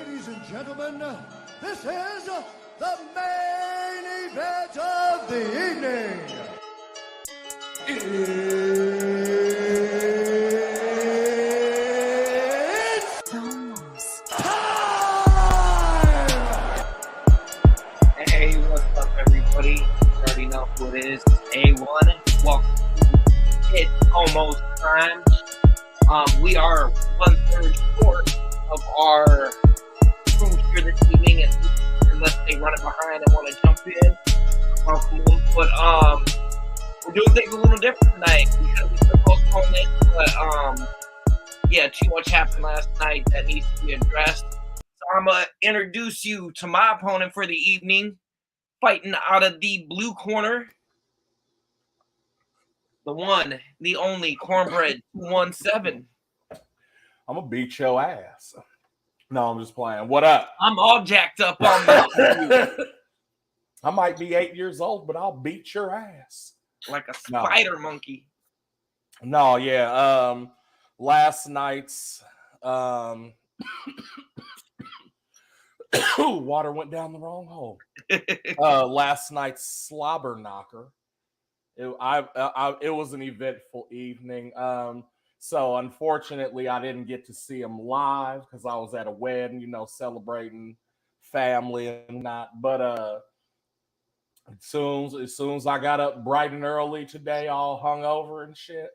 Ladies and gentlemen, this is the main event of the evening. It's almost time! Hey, what's up, everybody? You already know who it is. It's A1. Welcome to It's Almost Time. We are 1/3 short of our crew here this evening, and unless they run it behind and want to jump in, welcome them. But we're doing things a little different tonight because we could postpone it. But yeah, too much happened last night that needs to be addressed. So I'm gonna introduce you to my opponent for the evening, fighting out of the blue corner, the one, the only Cornbread 217. I'm gonna beat your ass. No, I'm just playing. What up? I'm all jacked up on that. I might be 8 years old, but I'll beat your ass. Like a spider monkey. No, yeah. Last night's water went down the wrong hole. Last night's slobber knocker. It was an eventful evening. So unfortunately, I didn't get to see him live because I was at a wedding, celebrating family and not. But as soon as I got up bright and early today, all hungover and shit,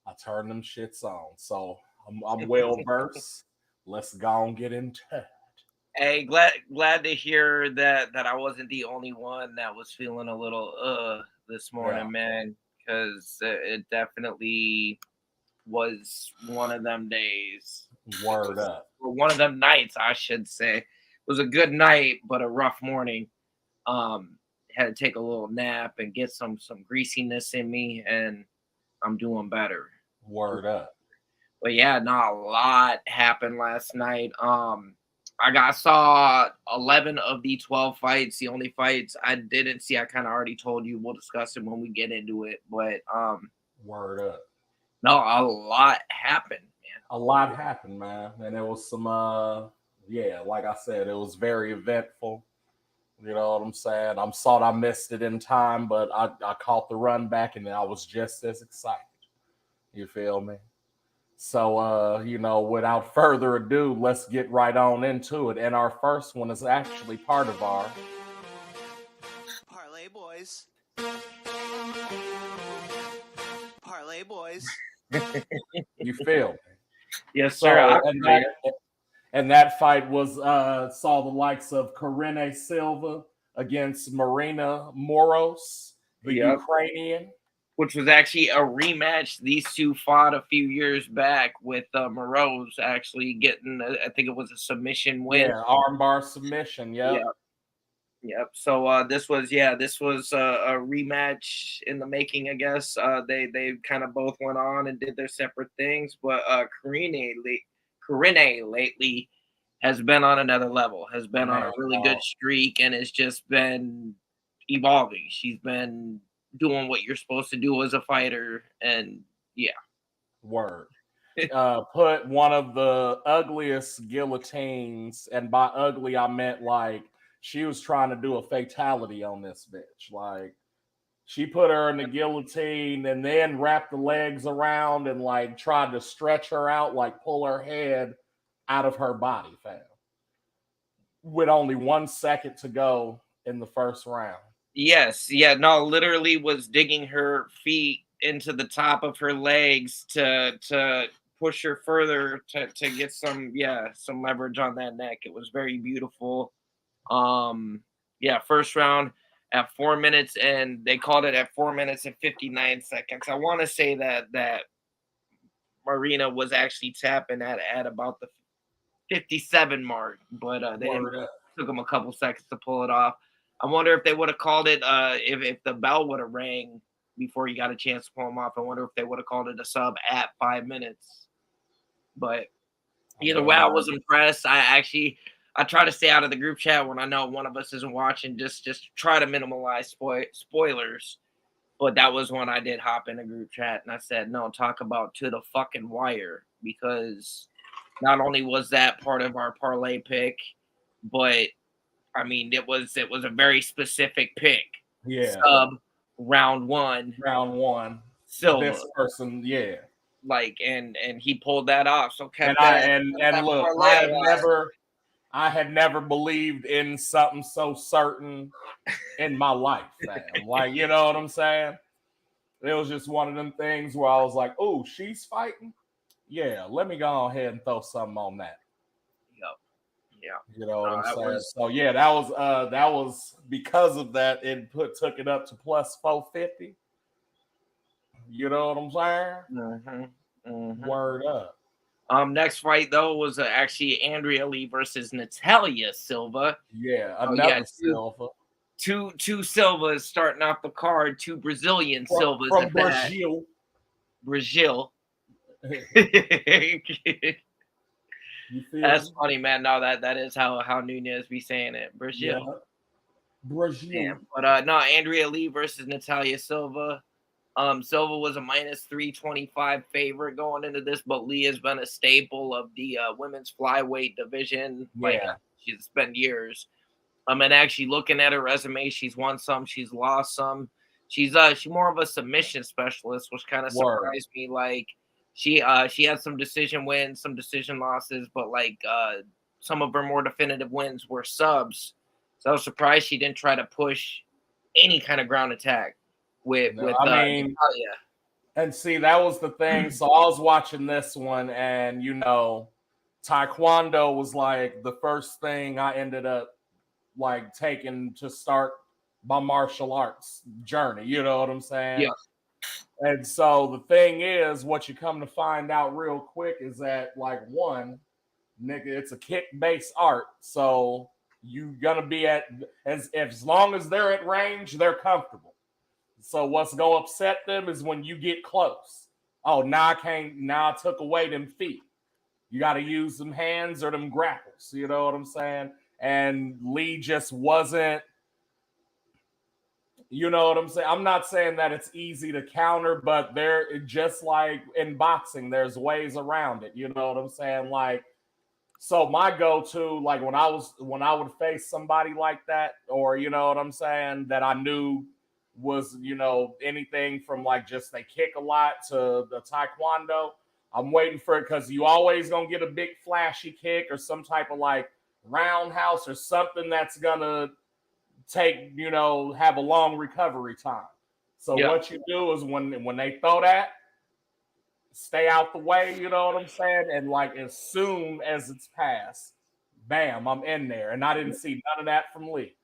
I turned them shits on. So I'm well versed. Let's go and get into it. Hey, glad to hear that I wasn't the only one that was feeling a little this morning, man, because it definitely was one of them days. Word up. Or one of them nights, I should say. It was a good night, but a rough morning. Had to take a little nap and get some greasiness in me, and I'm doing better. Word up. But yeah, not a lot happened last night. I saw 11 of the 12 fights. The only fights I didn't see, I kind of already told you. We'll discuss it when we get into it. But word up. No, a lot happened, man. A lot happened, man. And there was some like I said, it was very eventful. You know what I'm saying? I'm sorry I missed it in time, but I caught the run back and I was just as excited. You feel me? So, without further ado, let's get right on into it. And our first one is actually part of our Parlay Boys. Parlay Boys. You feel me? Yes, sir. And that fight was saw the likes of Karine Silva against Marina Moros, the Ukrainian. Which was actually a rematch. These two fought a few years back with Moros actually getting, I think it was a submission win. Yeah, armbar submission. Yep. So this was a rematch in the making, I guess. They kind of both went on and did their separate things, but Karine lately has been on another level, has been on a really good streak, and has just been evolving. She's been doing what you're supposed to do as a fighter, and Word. Put one of the ugliest guillotines, and by ugly I meant like she was trying to do a fatality on this bitch. Like she put her in the guillotine and then wrapped the legs around and like tried to stretch her out, like pull her head out of her body, fam. With only 1 second to go in the first round. Yes, yeah, no, literally was digging her feet into the top of her legs to push her further to get some leverage on that neck. It was very beautiful. First round at 4 minutes, and they called it at 4 minutes and 59 seconds. I want to say that Marina was actually tapping at about the 57 mark, but they took them a couple seconds to pull it off. I wonder if they would have called it if the bell would have rang before you got a chance to pull them off. I wonder if they would have called it a sub at 5 minutes. But either way, I was impressed. I try to stay out of the group chat when I know one of us isn't watching, just try to minimize spoilers. But that was when I did hop in a group chat and I said, no, talk about to the fucking wire, because not only was that part of our parlay pick, but I mean it was a very specific pick. Yeah. Sub round 1, Round 1. Silva. This person, yeah. Like and he pulled that off. So kept And that look, parlay I had never believed in something so certain in my life, fam. Like, you know what I'm saying? It was just one of them things where I was like, oh, she's fighting? Yeah, let me go ahead and throw something on that. Yep. Yeah. You know what I'm saying? Was... So yeah, that was because of that, it took it up to plus 450. You know what I'm saying? Word up. Next fight though was actually Andrea Lee versus Natalia Silva. Yeah, another Silva. Two Silvas starting off the card. Two Brazilian Silvas from Brazil. Brazil. That's funny, man. No, that is how Nunez be saying it. Brazil. Yeah. Brazil. Damn. But no, Andrea Lee versus Natalia Silva. Silva was a minus 325 favorite going into this, but Lee has been a staple of the women's flyweight division. Like she's been years. And actually looking at her resume, she's won some, she's lost some. She's more of a submission specialist, which kind of surprised me. Like she had some decision wins, some decision losses, but like some of her more definitive wins were subs. So I was surprised she didn't try to push any kind of ground attack with Natalia. And see, that was the thing. So I was watching this one, and you know, Taekwondo was like the first thing I ended up like taking to start my martial arts journey. You know what I'm saying? Yeah. And so the thing is, what you come to find out real quick is that, like, one, nigga, it's a kick-based art. So you gonna be at as long as they're at range, they're comfortable. So what's gonna upset them is when you get close. Oh, now I took away them feet. You got to use them hands or them grapples. You know what I'm saying? And Lee just wasn't. You know what I'm saying? I'm not saying that it's easy to counter, but there, just like in boxing, there's ways around it. You know what I'm saying? Like, so my go-to, like when I would face somebody like that, or you know what I'm saying, that I knew was, you know, anything from like just they kick a lot to the Taekwondo. I'm waiting for it because you always gonna get a big flashy kick or some type of like roundhouse or something that's gonna take, you know, have a long recovery time. So what you do is when they throw that, stay out the way, you know what I'm saying? And like as soon as it's passed, bam, I'm in there. And I didn't see none of that from Lee.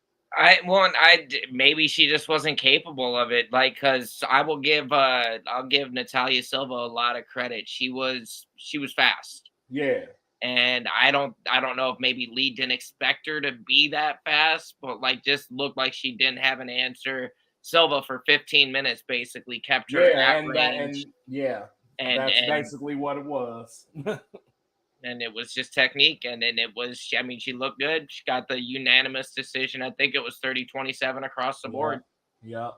Maybe she just wasn't capable of it. Like, cause I'll give Natalia Silva a lot of credit. She was fast. Yeah. And I don't know if maybe Lee didn't expect her to be that fast, but like just looked like she didn't have an answer. Silva for 15 minutes basically kept her at range. That's basically what it was. And it was just technique. And then it was, I mean, she looked good. She got the unanimous decision. I think it was 30-27 across the board. Yeah.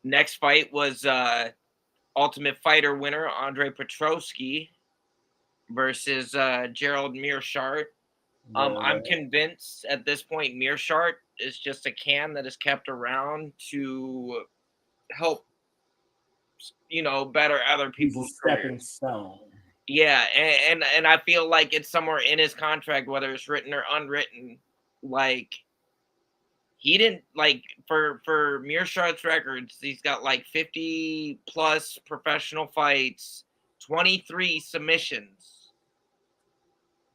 Next fight was Ultimate Fighter winner Andre Petroski versus Gerald Meerschaert. I'm convinced at this point Meerschaert is just a can that is kept around to help, you know, better other people's stepping stone. Yeah, and I feel like it's somewhere in his contract, whether it's written or unwritten, like he didn't like for Meerschaert's records, he's got like 50 plus professional fights, 23 submissions.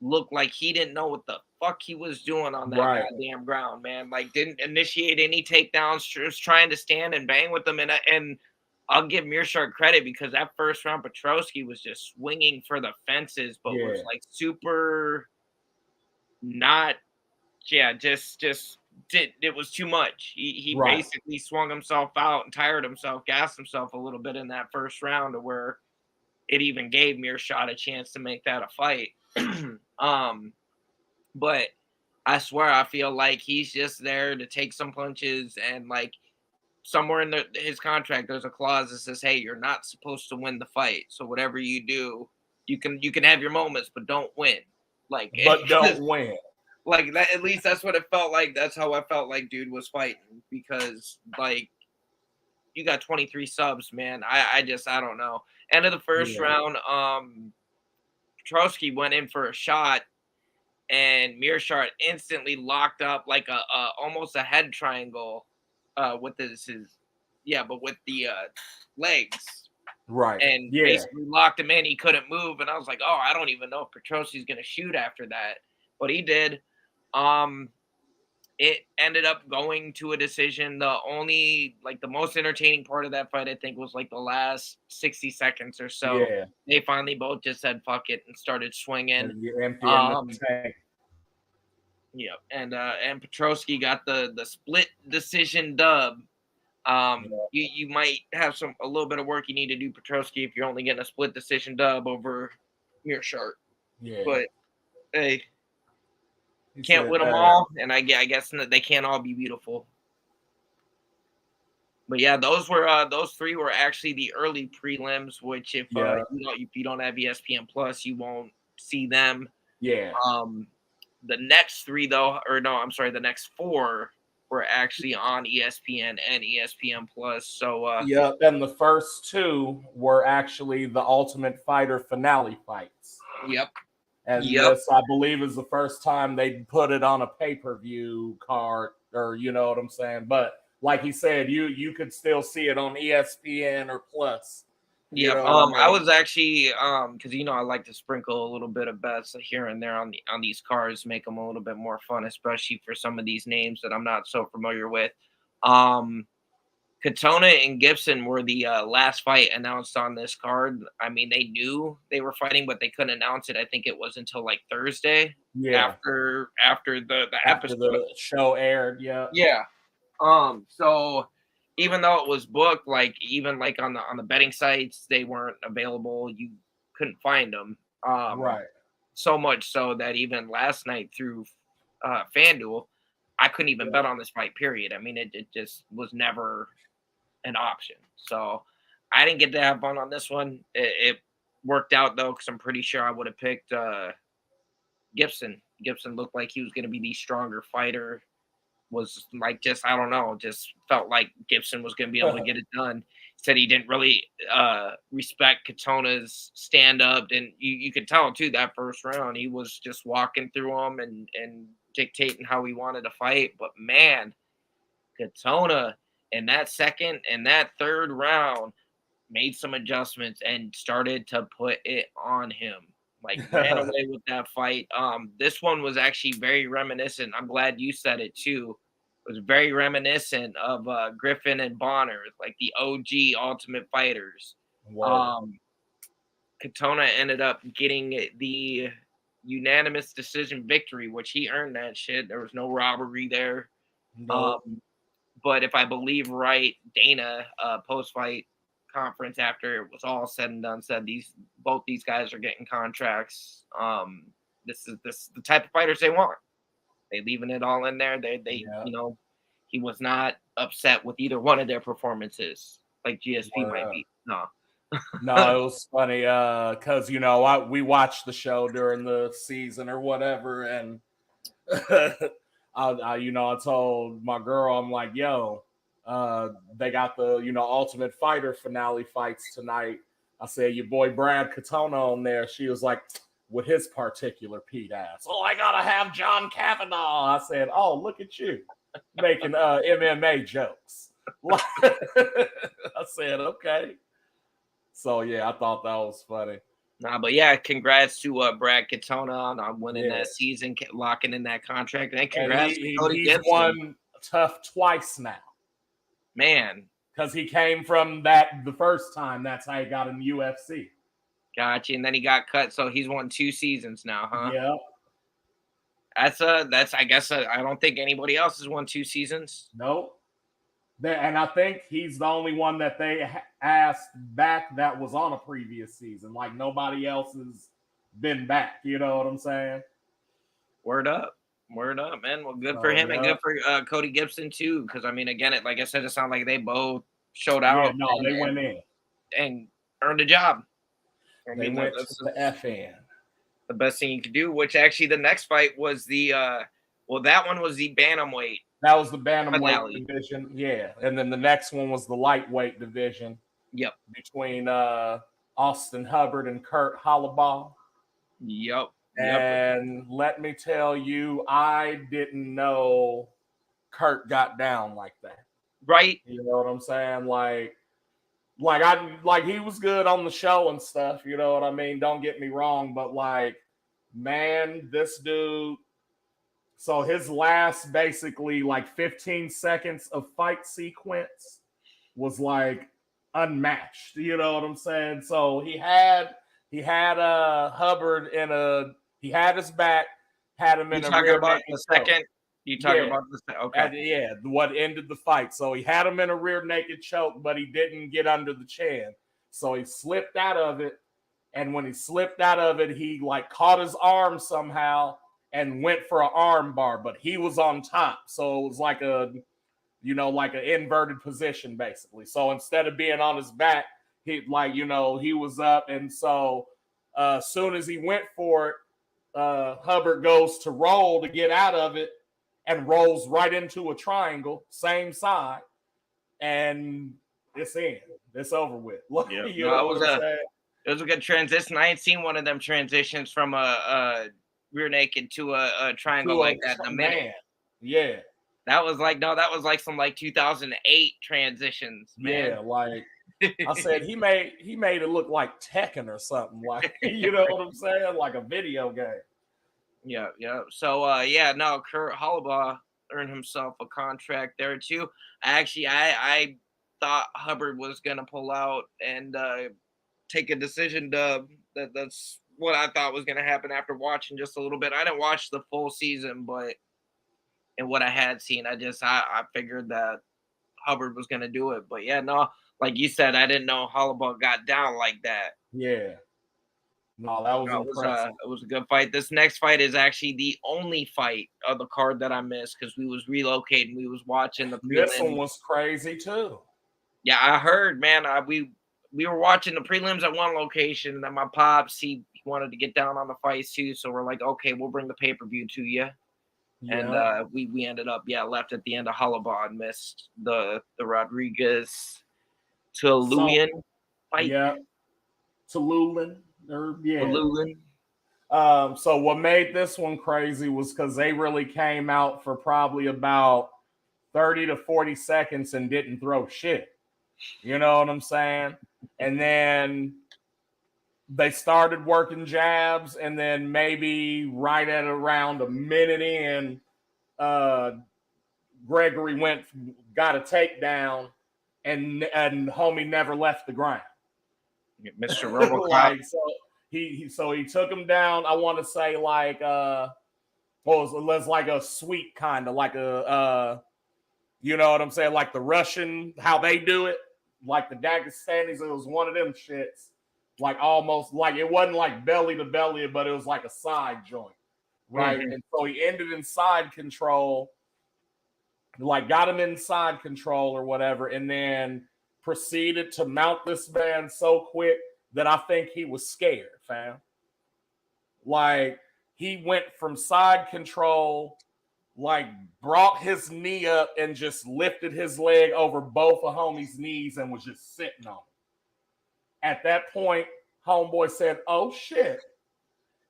Looked like he didn't know what the fuck he was doing on that goddamn ground, man. Like didn't initiate any takedowns, just trying to stand and bang with them. And I'll give Meerschaert credit because that first round Petroski was just swinging for the fences, but was like super not, it was too much. He basically swung himself out and tired himself, gassed himself a little bit in that first round to where it even gave Meerschaert a chance to make that a fight. But I swear I feel like he's just there to take some punches and like somewhere in his contract, there's a clause that says, "Hey, you're not supposed to win the fight. So whatever you do, you can have your moments, but don't win." Like, But don't win. like that. At least that's what it felt like. That's how I felt like dude was fighting, because like you got 23 subs, man. I don't know. End of the first round, Petrosky went in for a shot, and Mearshart instantly locked up like a almost a head triangle with but with the legs, Right. and basically locked him in. He couldn't move, and I was like, oh, I don't even know if Petrosky's gonna shoot after that, but he did. It ended up going to a decision. The only, like, the most entertaining part of that fight, I think, was like the last 60 seconds or so. Yeah. They finally both just said fuck it and started swinging. And you're emptying the tank. Yeah, and Petrosky got the split decision dub. You might have a little bit of work you need to do, Petrosky, if you're only getting a split decision dub over Mearshart. Yeah. But hey, can't win them all, and I guess they can't all be beautiful. But yeah, those three were actually the early prelims, which if you don't have ESPN Plus, you won't see them. Yeah. The next three the next four were actually on ESPN and ESPN Plus. So and the first two were actually the Ultimate Fighter finale fights. Yep. And this, I believe, is the first time they put it on a pay-per-view card, or you know what I'm saying. But like he said, you could still see it on ESPN or Plus. Yeah. I was actually because I like to sprinkle a little bit of bets here and there on these cards, make them a little bit more fun, especially for some of these names that I'm not so familiar with. Katona and Gibson were the last fight announced on this card. I mean, they knew they were fighting, but they couldn't announce it. I think it was until like Thursday after the episode, the show aired. Yeah. Yeah. So even though it was booked, like even like on the betting sites, they weren't available. You couldn't find them. Right. So much so that even last night through FanDuel, I couldn't even bet on this fight. Period. I mean, it just was never an option. So I didn't get to have fun on this one. It worked out though, because I'm pretty sure I would have picked Gibson. Gibson looked like he was going to be the stronger fighter. Was like, just I don't know, just felt like Gibson was going to be able to get it done. Said he didn't really respect Katona's stand up, and you could tell too that first round he was just walking through him and dictating how he wanted to fight. But man, Katona in that second and that third round made some adjustments and started to put it on him. Like, ran away with that fight. This one was actually very reminiscent. I'm glad you said it too. It was very reminiscent of Griffin and Bonner, like the OG Ultimate Fighters. Wow. Katona ended up getting the unanimous decision victory, which he earned that shit. There was no robbery there. No. But if I believe right, Dana post-fight conference after it was all said and done said both these guys are getting contracts. This is the type of fighters they want. They leaving it all in there. He was not upset with either one of their performances like GSP might be. No. No, it was funny because we watched the show during the season or whatever, and I told my girl, I'm like, yo, they got the Ultimate Fighter finale fights tonight. I said, your boy Brad Katona on there. She was like, with his particular Pete ass. Oh, I gotta have John Kavanaugh. I said, oh, look at you making MMA jokes. I said, okay. So yeah, I thought that was funny. Nah, but yeah, congrats to Brad Katona on winning that season, locking in that contract, and congrats to Cody Gibson. He's won tough twice now, man. Because he came from that the first time. That's how he got in the UFC. Gotcha, and then he got cut, so he's won 2 seasons now, huh? Yeah. That's I guess I don't think anybody else has won 2 seasons. Nope. And I think he's the only one that they asked back that was on a previous season. Like, nobody else has been back. You know what I'm saying? Word up. Word up, man. Well, good for him and good for Cody Gibson too. Because I mean, again, like I said, it sounded like they both showed out. Yeah, no, they went in and earned a job. I they mean, went to the FN. The best thing you could do. Which actually, the next fight was the that one was the bantamweight. That was the bantamweight division, yeah. And then the next one was the lightweight division. Yep. Between Austin Hubbard and Kurt Holloway. Yep. And let me tell you, I didn't know Kurt got down like that. Right. You know what I'm saying? Like he was good on the show and stuff, you know what I mean? Don't get me wrong, but like, man, this dude, so his last basically like 15 seconds of fight sequence was like unmatched. You know what I'm saying? So he had Hubbard he had his back, had him in a rear about naked the second. Choke. You talking about the okay? What ended the fight. So he had him in a rear naked choke, but he didn't get under the chin. So he slipped out of it, and when he slipped out of it, he like caught his arm somehow and went for an arm bar, but he was on top, so it was like an inverted position basically. So instead of being on his back, he was up, and so as soon as he went for it, Hubbard goes to roll to get out of it and rolls right into a triangle, same side, and it's in. It's over with. It was a good transition. I ain't seen one of them transitions from a rear naked to a triangle like that in a minute. Yeah. That was like some 2008 transitions, man. Yeah, like I said, he made it look like Tekken or something, like you know what I'm saying, like a video game. Yeah. So Kurt Holloway earned himself a contract there too. I thought Hubbard was gonna pull out and take a decision dub. That's what I thought was gonna happen after watching just a little bit. I didn't watch the full season, but in what I had seen, I figured that Hubbard was gonna do it. But yeah, no, like you said, I didn't know Holloway got down like that. Yeah. No, that was impressive. It was a good fight. This next fight is actually the only fight of the card that I missed because we was relocating. We was watching the prelims. This one was crazy too. Yeah, I heard, man. We were watching the prelims at one location, and then my pops he wanted to get down on the fights too. So we're like, okay, we'll bring the pay-per-view to you. Yeah. And we ended up left at the end of Holloway and missed the Rodriguez to Lulian fight. Yeah, to Lulian. Lulian. So what made this one crazy was because they really came out for probably about 30 to 40 seconds and didn't throw shit. You know what I'm saying? And then they started working jabs, and then maybe right at around a minute in, Gregory got a takedown, and homie never left the ground. Mr. RoboCop. So he took him down. I want to say like was like a sweep kind of like a you know what I'm saying, like the Russian how they do it, like the Dagestanis. It was one of them shits, like almost like it wasn't like belly to belly, but it was like a side joint, right? Mm-hmm. And so he ended in side control, like got him in side control or whatever, and then proceeded to mount this man so quick that I think he was scared, fam. Like, he went from side control, like, brought his knee up and just lifted his leg over both of homie's knees and was just sitting on it. At that point, homeboy said, oh, shit.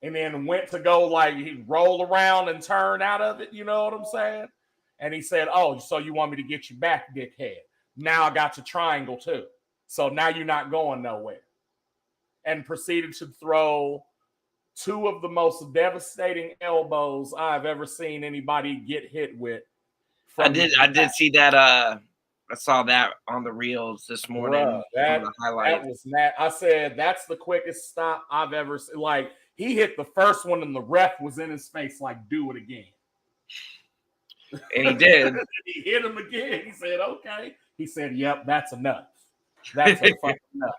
And then went to go, like, he rolled around and turn out of it, you know what I'm saying? And he said, oh, so you want me to get you back, dickhead? Now I got your triangle too. So now you're not going nowhere. And proceeded to throw two of the most devastating elbows I've ever seen anybody get hit with. I did see that. I saw that on the reels this morning. That was that. I said that's the quickest stop I've ever seen. Like, he hit the first one and the ref was in his face like, do it again. And he did. He hit him again. He said, okay. He said, yep, that's enough. That's a fucking enough.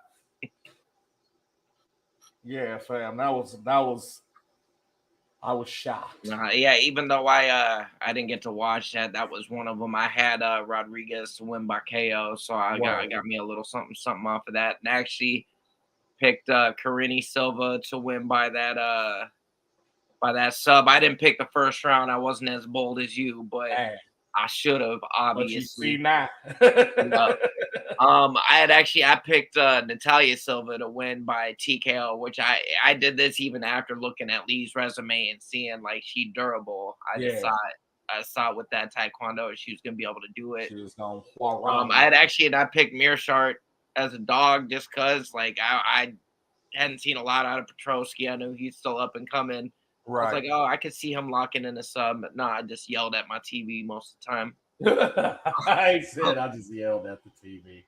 Yeah, fam. That was I was shocked. Yeah, even though I didn't get to watch that, that was one of them. I had Rodriguez to win by KO, so I got me a little something off of that, and actually picked Karine Silva to win by that sub. I didn't pick the first round. I wasn't as bold as you, but Man, I should have, but you see obviously. now. I picked Natalia Silva to win by TKO, which I did this even after looking at Lee's resume and seeing like she durable. I saw with that Taekwondo she was gonna be able to do it. She was going I picked Mearshart as a dog just cause like I hadn't seen a lot out of Petrosky. I knew he's still up and coming. I was like, oh, I could see him locking in a sub, but no, I just yelled at my TV most of the time. I said I just yelled at the TV.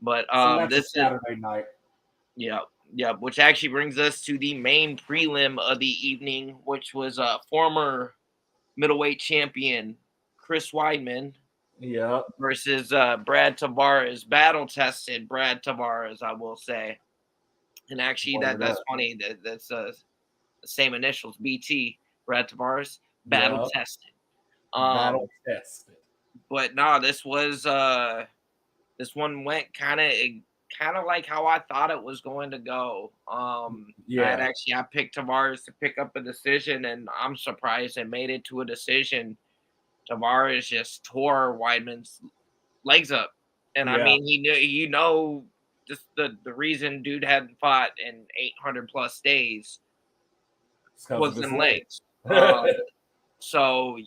But So this Saturday night. Yeah, which actually brings us to the main prelim of the evening, which was former middleweight champion Chris Weidman versus Brad Tavares, battle tested Brad Tavares, I will say. And actually, that's funny. That's the same initials, BT, Brad Tavares, battle tested. Battle tested. But no, this one went kind of like how I thought it was going to go. I picked Tavares to pick up a decision, and I'm surprised it made it to a decision. Tavares just tore Weidman's legs up, and I mean, he knew, just the reason dude hadn't fought in 800 plus days was in legs. So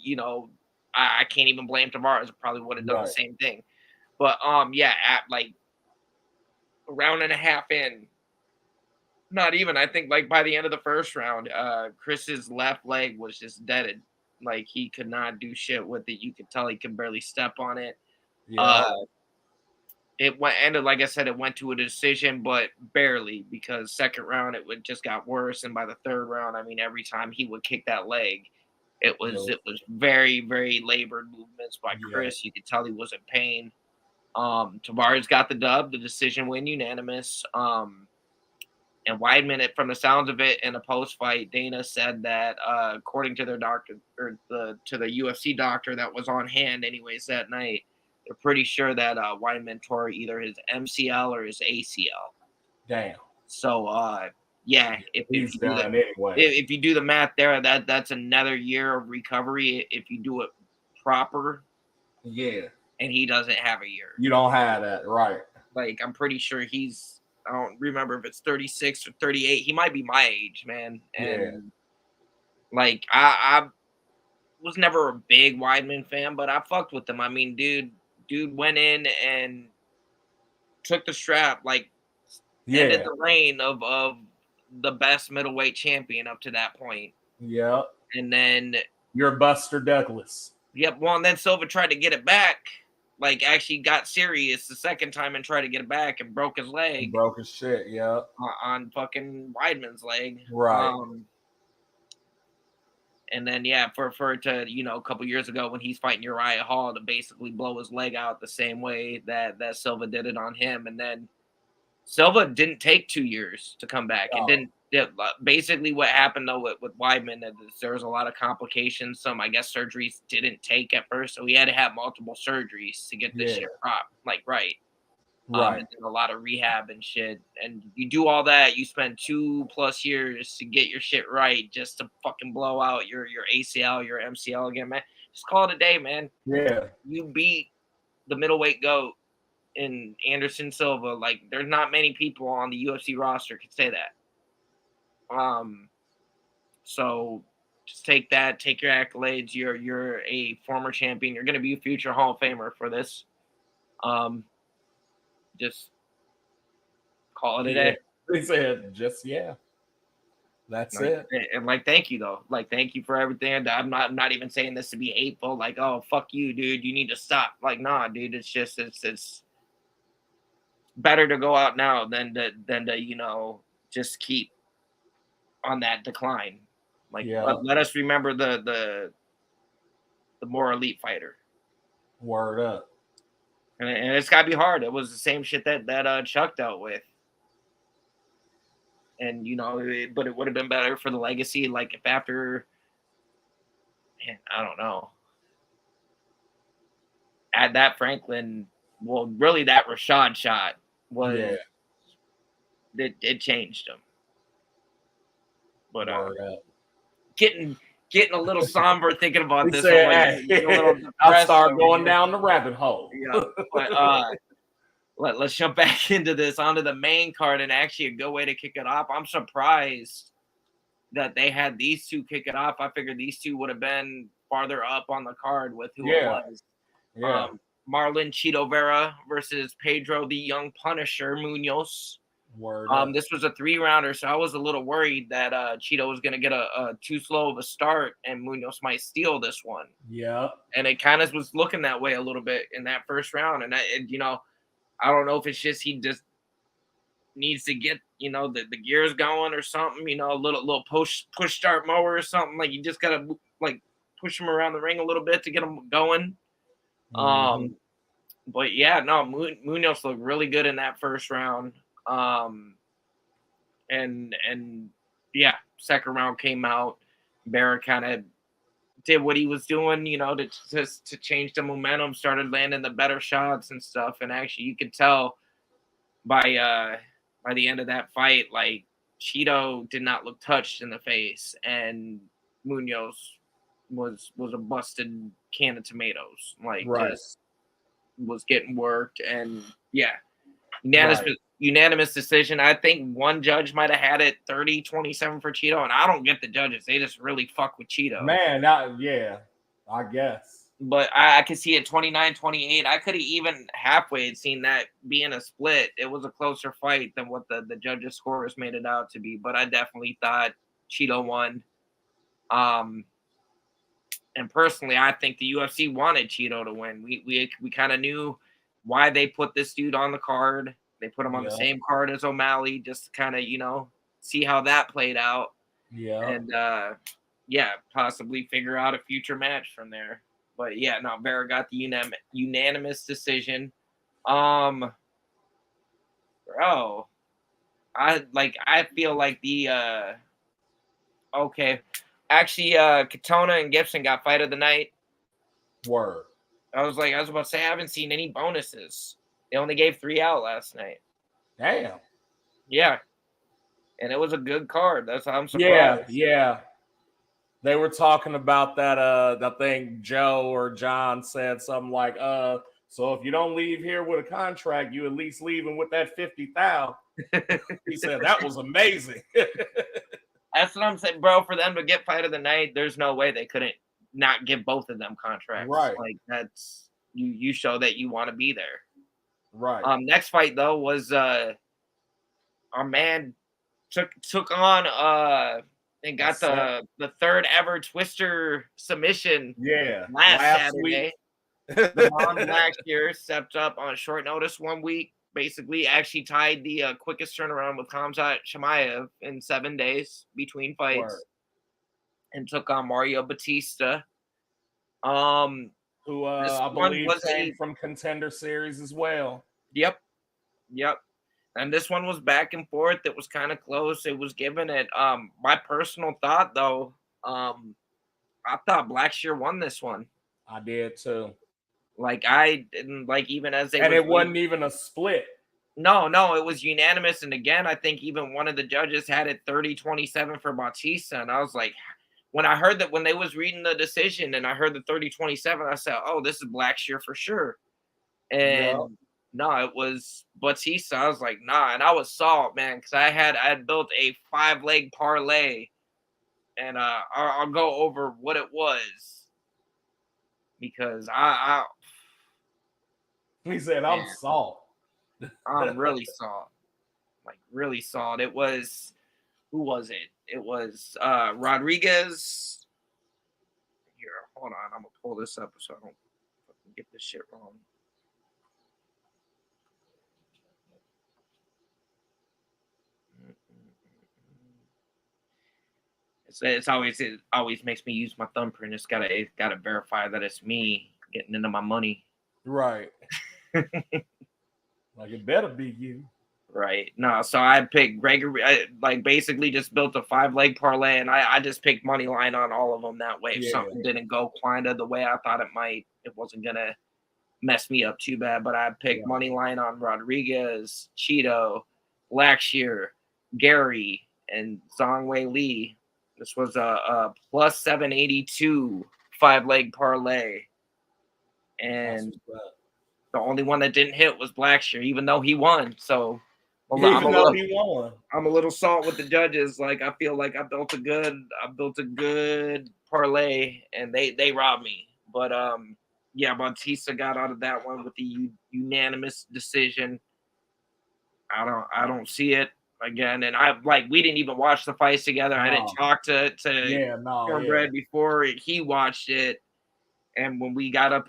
I can't even blame Tavares. I probably would have done the same thing. But at like a round and a half in, not even, I think like by the end of the first round, Chris's left leg was just deaded. Like he could not do shit with it. You could tell he could barely step on it. Ended, like I said, it went to a decision, but barely, because second round it just got worse, and by the third round, I mean, every time he would kick that leg, it was very, very labored movements by Chris. You could tell he was in pain. Tavares got the dub, the decision win, unanimous. And Weidman, from the sounds of it, in a post-fight, Dana said that according to their doctor, or to the UFC doctor that was on hand anyways that night, they're pretty sure that Weidman tore either his MCL or his ACL. Damn. So if you do the math there, that's another year of recovery if you do it proper. Yeah. And he doesn't have a year. You don't have that, right? Like, I'm pretty sure I don't remember if it's 36 or 38. He might be my age, man. And like, I was never a big Weidman fan, but I fucked with him. I mean, dude went in and took the strap, like, ended the reign of the best middleweight champion up to that point. Yeah. And then you're Buster Douglas. Yep. Well, and then Silva tried to get it back. Like, actually got serious the second time and tried to get it back and broke his leg. He broke his shit, on fucking Weidman's leg. Right. And then, for it to, a couple years ago when he's fighting Uriah Hall to basically blow his leg out the same way that Silva did it on him. And then Silva didn't take 2 years to come back. It didn't. Basically, what happened though with Weidman, there was a lot of complications. Some, I guess, surgeries didn't take at first, so he had to have multiple surgeries to get this shit right. And a lot of rehab and shit. And you do all that, you spend 2+ years to get your shit right, just to fucking blow out your ACL, your MCL again, man. Just call it a day, man. Yeah, you beat the middleweight GOAT in Anderson Silva. Like, there's not many people on the UFC roster could say that. So just take that, take your accolades. You're a former champion. You're going to be a future Hall of Famer for this. Just call it a day. They said, that's it. And like, thank you though. Like, thank you for everything. I'm not even saying this to be hateful. Like, oh, fuck you, dude. You need to stop. Like, nah, dude. It's just, it's better to go out now than to just keep on that decline. Like, let us remember the more elite fighter. Word up. And it's gotta be hard. It was the same shit that Chuck dealt with. And but it would have been better for the legacy. Like if after, man, I don't know, at that Franklin, well, really that Rashad shot was it changed him. But getting a little somber thinking about this. Said, hey, I'll start going down the rabbit hole. Yeah, but let's jump back into this onto the main card, and actually a good way to kick it off. I'm surprised that they had these two kick it off. I figured these two would have been farther up on the card with who it was. Yeah. Marlon Cheeto Vera versus Pedro the Young Punisher Munoz. This was a 3-rounder, so I was a little worried that Cheeto was going to get a too slow of a start and Munoz might steal this one. Yeah. And it kind of was looking that way a little bit in that first round. And, I don't know if it's just he just needs to get, the gears going or something, a little push start mower or something. Like you just got to like push him around the ring a little bit to get him going. Mm-hmm. But yeah, no, Munoz looked really good in that first round. And yeah, second round came out. Barrett kind of did what he was doing, to change the momentum, started landing the better shots and stuff. And actually, you could tell by the end of that fight, like Cheeto did not look touched in the face, and Munoz was a busted can of tomatoes, like just was getting worked. And yeah, unanimous decision. I think one judge might have had it 30-27 for Cheeto, and I don't get the judges. They just really fuck with Cheeto. Man, I guess. But I could see it 29-28. I could have even halfway seen that being a split. It was a closer fight than what the judges' scores made it out to be. But I definitely thought Cheeto won. And personally, I think the UFC wanted Cheeto to win. We kind of knew why they put this dude on the card. They put him on the same card as O'Malley just to kind of, see how that played out. Yeah. And, possibly figure out a future match from there. But, yeah, no, Vera got the unanimous decision. Bro, I feel like the okay. Actually, Katona and Gibson got fight of the night. Word. I was about to say, I haven't seen any bonuses. They only gave 3 out last night. Damn. Yeah. And it was a good card. That's how I'm surprised. Yeah. They were talking about that. I think Joe or John said something like, so if you don't leave here with a contract, you at least leaving with that 50,000. He said that was amazing. That's what I'm saying, bro. For them to get fight of the night, there's no way they couldn't not give both of them contracts. Right. Like that's you show that you want to be there. Right. Next fight though was our man took on and got the third ever Twister submission. Yeah. Last Saturday. The Von Blackshear stepped up on short notice 1 week. Basically, actually tied the quickest turnaround with Khamzat Chimaev in 7 days between fights, and took on Mario Batista. Who I believe came from Contender Series as well. Yep. And this one was back and forth. It was kind of close. It was given it. My personal thought, though, I thought Blackshear won this one. I did too. Like I didn't like even as they and it wasn't even a split. No, it was unanimous. And again, I think even one of the judges had it 30-27 for Bautista. And I was like, when I heard that when they was reading the decision and I heard the 30-27, I said, oh, this is Blackshear for sure. And no, it was Bautista. I was like, nah. And I was salt, man, because I had built a 5-leg parlay. And I'll go over what it was. Because he said, I'm salt. I'm really salt. Like, really salt. It was, who was it? It was Rodriguez. Here, hold on. I'm going to pull this up so I don't get this shit wrong. It always makes me use my thumbprint. It's gotta verify that it's me getting into my money. Right. Like it better be you. Right. No, so I picked Gregory. I like basically just built a 5-leg parlay, and I just picked money line on all of them that way. If Yeah. something didn't go kind of the way I thought it might, it wasn't gonna mess me up too bad. But I picked Right. money line on Rodriguez, Cheeto, Blackshear, Gary, and Zhongwei Lee. This was a plus 782 5-leg parlay, That's and what's up. the only one that didn't hit was Blackshear, even though he won. So Even though he won. I'm a little salt with the judges. Like I feel like I built a good parlay, and they robbed me. But yeah, Bautista got out of that one with the unanimous decision. I don't see it again, and we didn't even watch the fights together. I didn't No. talk to Yeah, no, yeah. Cornbread before he watched it, and when we got up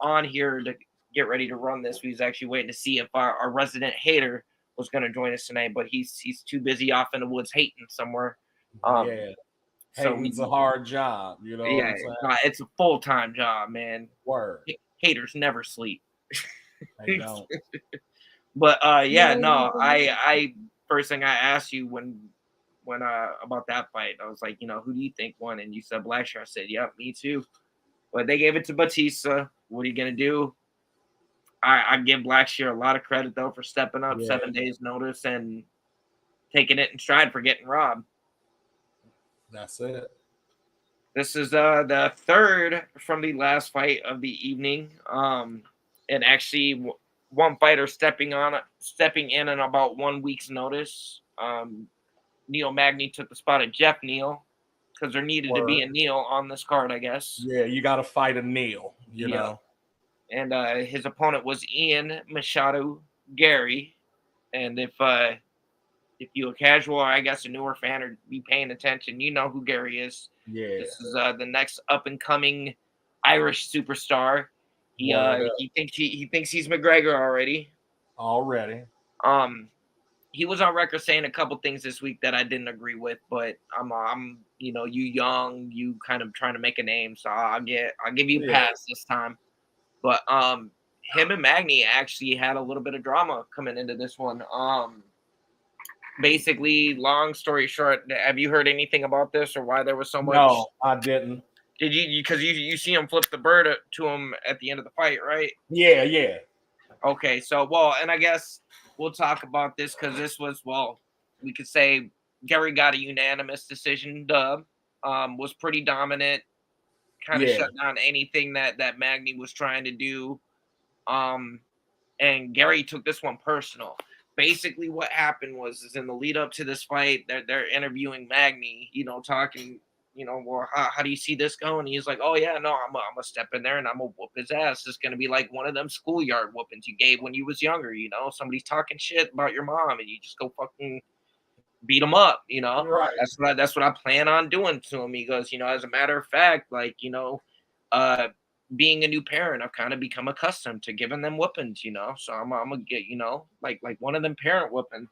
on here to get ready to run this, we was actually waiting to see if our resident hater was going to join us tonight, but he's too busy off in the woods hating somewhere. Yeah. So Hating's a hard job, you know what I'm saying? it's a full-time job, man. Word. Haters never sleep. They don't. But yeah, no, I first thing I asked you when about that fight, I was like, who do you think won? And you said Blackshear. I said, yep, me too. But they gave it to Batista. What are you gonna do? I give Blackshear a lot of credit though for stepping up, 7 days notice, and taking it in stride for getting robbed. That's it. This is the third from the last fight of the evening. And actually one fighter stepping in about 1 week's notice. Neil Magny took the spot of Jeff Neal because there needed to be a Neal on this card, I guess. Yeah, you got to fight a Neal, you know. And his opponent was Ian Machado Gary. And if you're a casual or I guess a newer fan or be paying attention, you know who Gary is. Yeah. This is the next up and coming Irish superstar. He thinks he's McGregor already. He was on record saying a couple things this week that I didn't agree with, but I'm you young, you kind of trying to make a name, so I'll give you a pass this time. But him and Magny actually had a little bit of drama coming into this one. Basically, long story short, have you heard anything about this or why there was so much? No, I didn't. Did you? Because you see him flip the bird to him at the end of the fight, right? Yeah. Okay, so and I guess we'll talk about this because this was we could say Gary got a unanimous decision dub. Was pretty dominant, kind of shut down anything that Magny was trying to do. And Gary took this one personal. Basically, what happened was in the lead up to this fight, they're interviewing Magny, talking, how do you see this going? He's like, oh yeah, no, I'm gonna step in there and I'm gonna whoop his ass. It's gonna be like one of them schoolyard whoopings you gave when you was younger. Somebody's talking shit about your mom and you just go fucking beat him up. Right. That's what I plan on doing to him. He goes, as a matter of fact, like being a new parent, I've kind of become accustomed to giving them whoopings, so I'm gonna get, like one of them parent whoopings.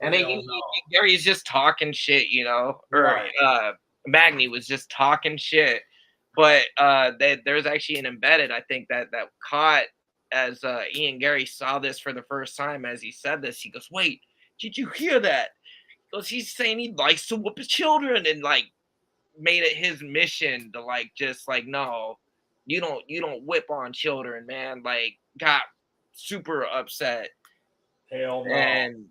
And then Gary's just talking shit, Magny was just talking shit. But there's actually an embedded, I think, that caught as Ian Gary saw this for the first time as he said this. He goes, wait, did you hear that? He goes, he's saying he likes to whoop his children, and like made it his mission to no, you don't whip on children, man. Like got super upset. Hell no. And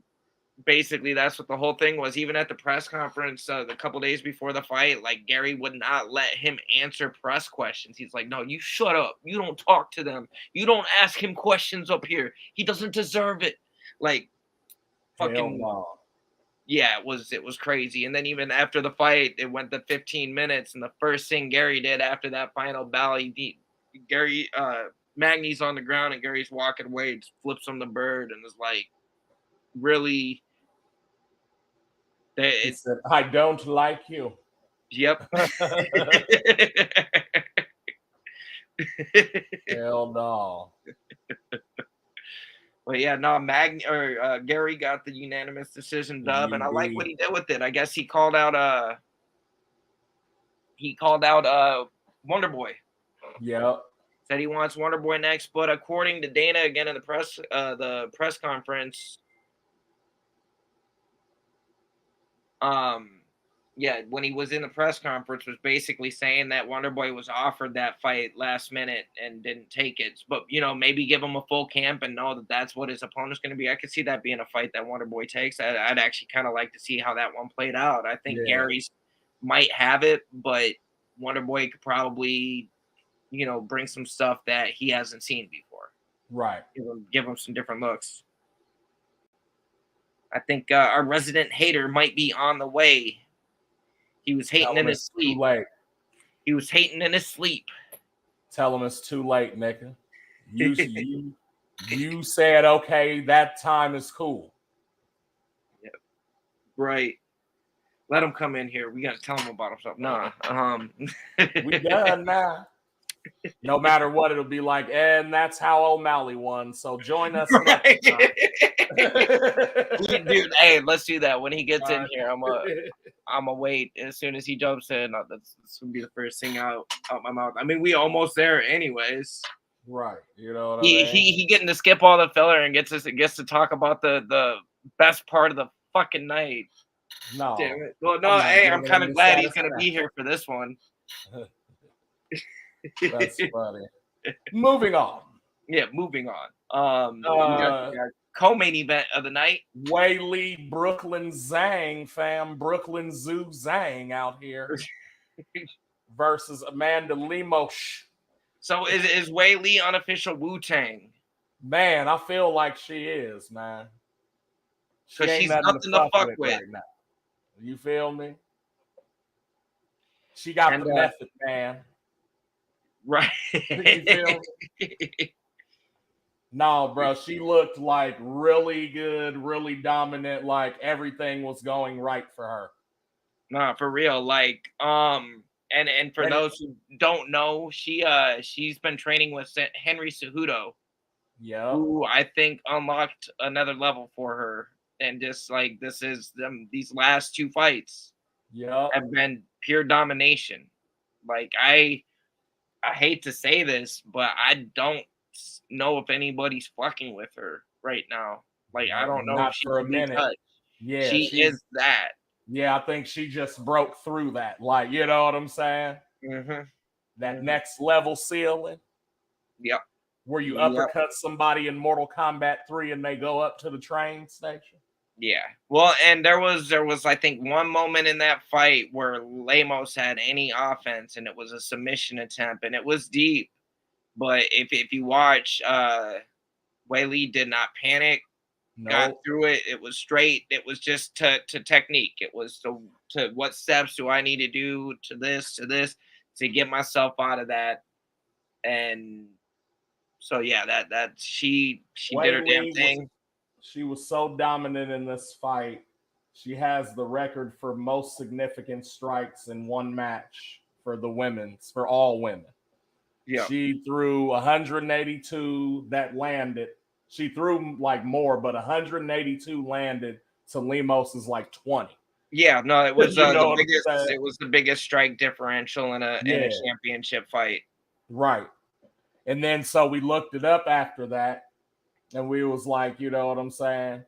basically that's what the whole thing was. Even at the press conference a couple days before the fight, like Gary would not let him answer press questions. He's like, no, you shut up. You don't talk to them. You don't ask him questions up here. He doesn't deserve it. Like fucking yeah, it was crazy. And then even after the fight, it went to 15 minutes. And the first thing Gary did after that final bell, Magny's on the ground and Gary's walking away, just flips him the bird and is like, really? He said, I don't like you. Yep. Hell no. But yeah, no, Gary got the unanimous decision dub, and I like what he did with it. I guess he called out Wonder Boy. Yep. Said he wants Wonder Boy next, but according to Dana again in the press conference, yeah, when he was in the press conference, was basically saying that Wonderboy was offered that fight last minute and didn't take it. But maybe give him a full camp and know that that's what his opponent's going to be. I could see that being a fight that Wonderboy takes. I'd actually kind of like to see how that one played out. I think Gary's might have it, but Wonderboy could probably, bring some stuff that he hasn't seen before. Right. Give him some different looks. I think our resident hater might be on the way. He was hating in his sleep. He was hating in his sleep. Tell him it's too late, nigga. You said, okay, that time is cool. Yep. Right. Let him come in here. We got to tell him about himself. Nah. We done now. No matter what, it'll be like, and that's how O'Malley won. So join us next time. Dude, hey, let's do that. When he gets in here, I'm gonna wait. As soon as he jumps in, that's gonna be the first thing out my mouth. I mean, we almost there anyways. Right. You know what I mean? He getting to skip all the filler and gets to talk about the best part of the fucking night. No. Damn it. Well, no, I'm kind of glad he's gonna be here for this one. That's funny. Moving on. Yeah, moving on. We got co-main event of the night. Wei Lee, Brooklyn Zhang, fam. Brooklyn Zoo Zhang out here versus Amanda Lemos. So is Wei Lee unofficial Wu-Tang? Man, I feel like she is, man. Because she's nothing to fuck with. Right now. You feel me? She got the method, man. Right. You feel me? No, bro, she looked like really good, really dominant, like everything was going right for her. Nah, for real. Like, and for those who don't know, she's been training with Henry Cejudo. Yeah. Who I think unlocked another level for her. And just like these last two fights have been pure domination. Like I hate to say this, but I don't know if anybody's fucking with her right now. Like I don't know if she's for a minute. Touched. Yeah, she is that. Yeah, I think she just broke through that. Like, you know what I'm saying? Mm-hmm. That next level ceiling. Yep. Where you uppercut somebody in Mortal Kombat 3 and they go up to the train station. Yeah. Well, and there was I think one moment in that fight where Lemos had any offense and it was a submission attempt and it was deep. But if you watch, Wei Lee did not panic, got through it. It was straight. It was just to technique. It was to what steps do I need to do to this to get myself out of that. And so yeah, that she did her damn thing. She was so dominant in this fight. She has the record for most significant strikes in one match for all women. Yeah. She threw 182 that landed. She threw like more, but 182 landed to Lemos's like 20. Yeah, no, it was the biggest. It was the biggest strike differential in a championship fight. Right. And then so we looked it up after that, and we was like, you know what I'm saying?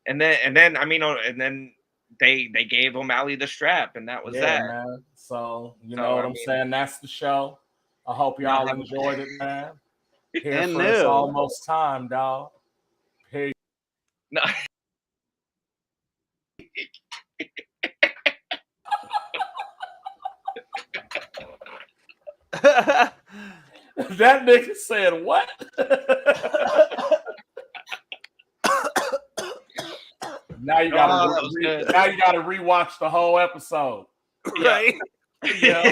And then I mean, and then they gave O'Malley the strap, and that was that. Man. So you know what I'm saying? That's the show. I hope y'all enjoyed it, man. Here for it's almost time, dog. Peace. No. That nigga said what? Now you gotta rewatch the whole episode. Right. Yeah.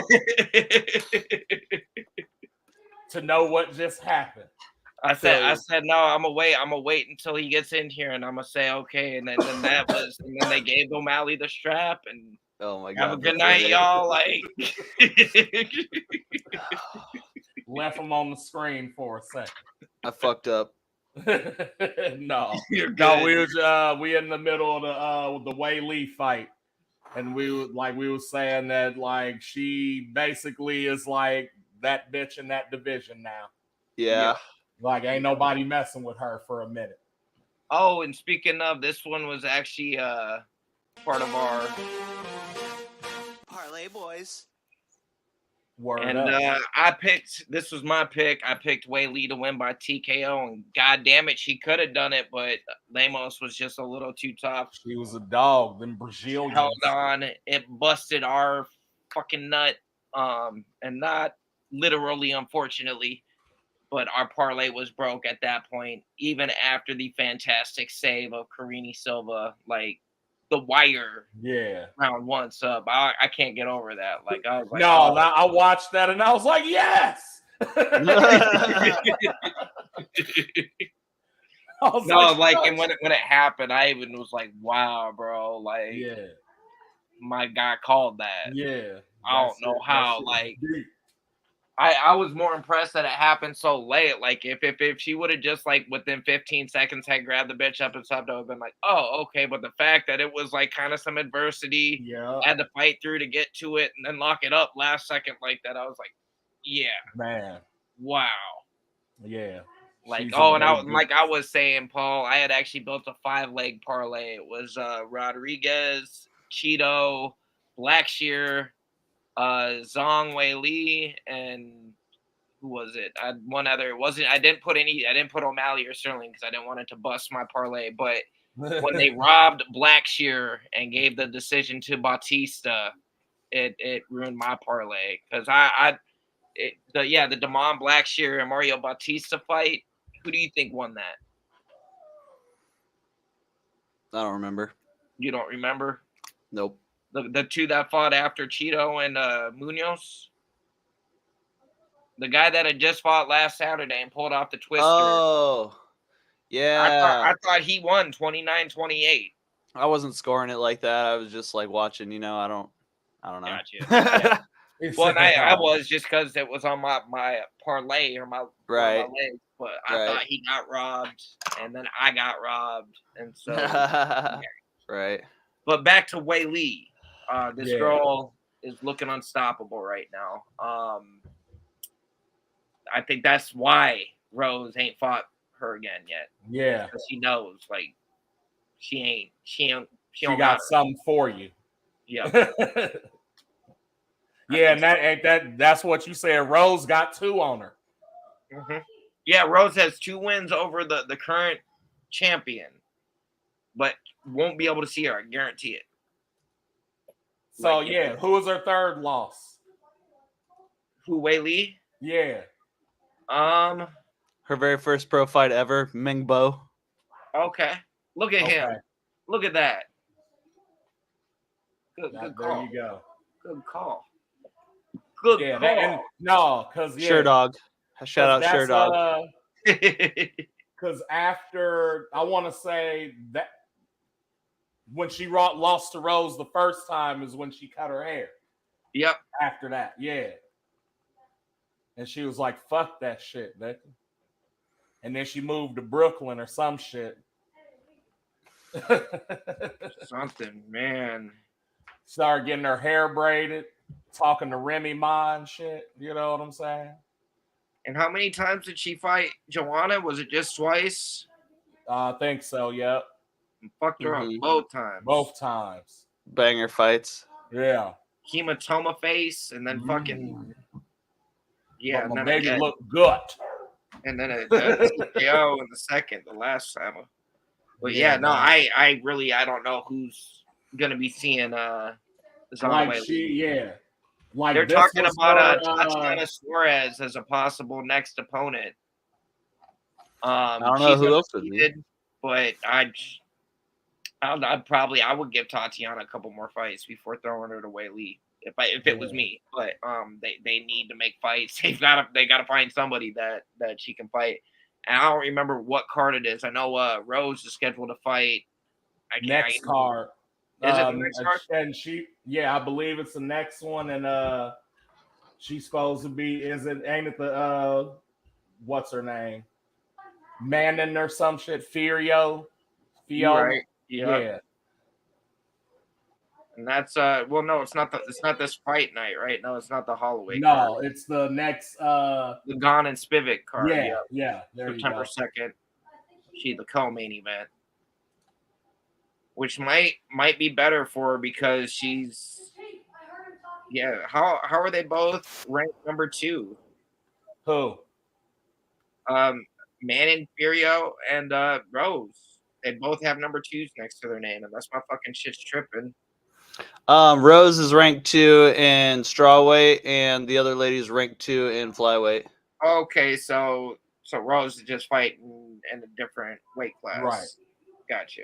To know what just happened. I said no, I'm gonna wait until he gets in here and I'm gonna say okay. And then they gave O'Malley the strap and oh my God, have a good night, y'all. Like left him on the screen for a second. I fucked up. No, we in the middle of the Wei Lee fight, and we were saying that like she basically is like that bitch in that division now. Yeah. Like ain't nobody messing with her for a minute. Oh, and speaking of, this one was actually part of our. Parlay boys. Word And up. this was my pick. I picked Wei Lee to win by TKO, and god damn it, she could have done it, but Lemos was just a little too tough. She was a dog. Them Brazilians. Held on. It busted our fucking nut. And not literally, unfortunately, but our parlay was broke at that point, even after the fantastic save of Karini Silva, like the wire Yeah. round one sub. I can't get over that. Like I was like, No, I watched that and I was like, yes. I was no, like, and when it happened, I even was like, wow, bro, like, yeah, my guy called that. yeah. I don't know how, like. I was more impressed that it happened so late. Like if she would have just like within 15 seconds had grabbed the bitch up and subbed, I would have been like, oh, okay. But the fact that it was like kind of some adversity, Yeah, had to fight through to get to it and then lock it up last second like that, I was like, yeah, man, wow. yeah. Like, She's oh, and I was saying, Paul, I had actually built a 5-leg parlay. It was Rodriguez, Cheeto, Blackshear, Zhang Wei Li, and who was it? I had one other. It wasn't. I didn't put O'Malley or Sterling because I didn't want it to bust my parlay. But when they robbed Blackshear and gave the decision to Bautista, it ruined my parlay because the Damon Blackshear and Mario Bautista fight. Who do you think won that? I don't remember. You don't remember? Nope. The two that fought after Cheeto and Munoz? The guy that had just fought last Saturday and pulled off the twister. Oh, yeah. I thought he won 29-28. I wasn't scoring it like that. I was just like watching. I don't know. Gotcha. Yeah. Well, I was just because it was on my parlay or my Right. my legs, but I thought he got robbed, and then I got robbed, and so Right. But back to Wei Lee. This girl is looking unstoppable right now. I think that's why Rose ain't fought her again yet. Yeah, because she knows, like, she got something for you. Yeah. Yeah, and that's what you said. Rose got 2 on her. Mm-hmm. Yeah, Rose has 2 wins over the current champion, but won't be able to see her. I guarantee it. So who was her 3rd loss? Who, Wei Lee? Yeah. Her very first pro fight ever, Ming Bo. Okay. Look at him. Look at that. Good call. There you go. Good call. Good call. Because Sure Dog. Shout out Sure Dog. Because after, I want to say that when she lost to Rose the first time is when she cut her hair. Yep. After that, and she was like, fuck that shit, Becky. And then she moved to Brooklyn or some shit. Something, man. Started getting her hair braided, talking to Remy Ma and shit. You know what I'm saying? And how many times did she fight Joanna? Was it just twice? I think so, yep. Fucked her up both times. Both times. Banger fights. Yeah. Hematoma face, and then fucking... Yeah, but my baby looked good. And then a TKO in the second, the last time. But I really don't know who's gonna be seeing like Like they're talking about Tatiana Suarez as a possible next opponent. I don't know who else would be, but I would give Tatiana a couple more fights before throwing her to Wei Lee. If it was me, but they need to make fights. They gotta find somebody that she can fight. And I don't remember what card it is. I know Rose is scheduled to fight next card. Is it the next card? And I believe it's the next one. And she's supposed to be. Ain't it the what's her name? Manning or some shit. Fio. Right. Yeah. And that's no, it's not this fight night, right? No, it's not the Holloway card. No, it's the next the Gon and Spivak card. Yeah. There September 2nd. The co-main event. which might be better for her because she's How are they both ranked number 2? Who? Manon Furio and Rose. They both have number 2s next to their name, unless my fucking shit's tripping. Rose is ranked 2 in strawweight, and the other lady's ranked 2 in flyweight. Okay, so Rose is just fighting in a different weight class. Right. Gotcha.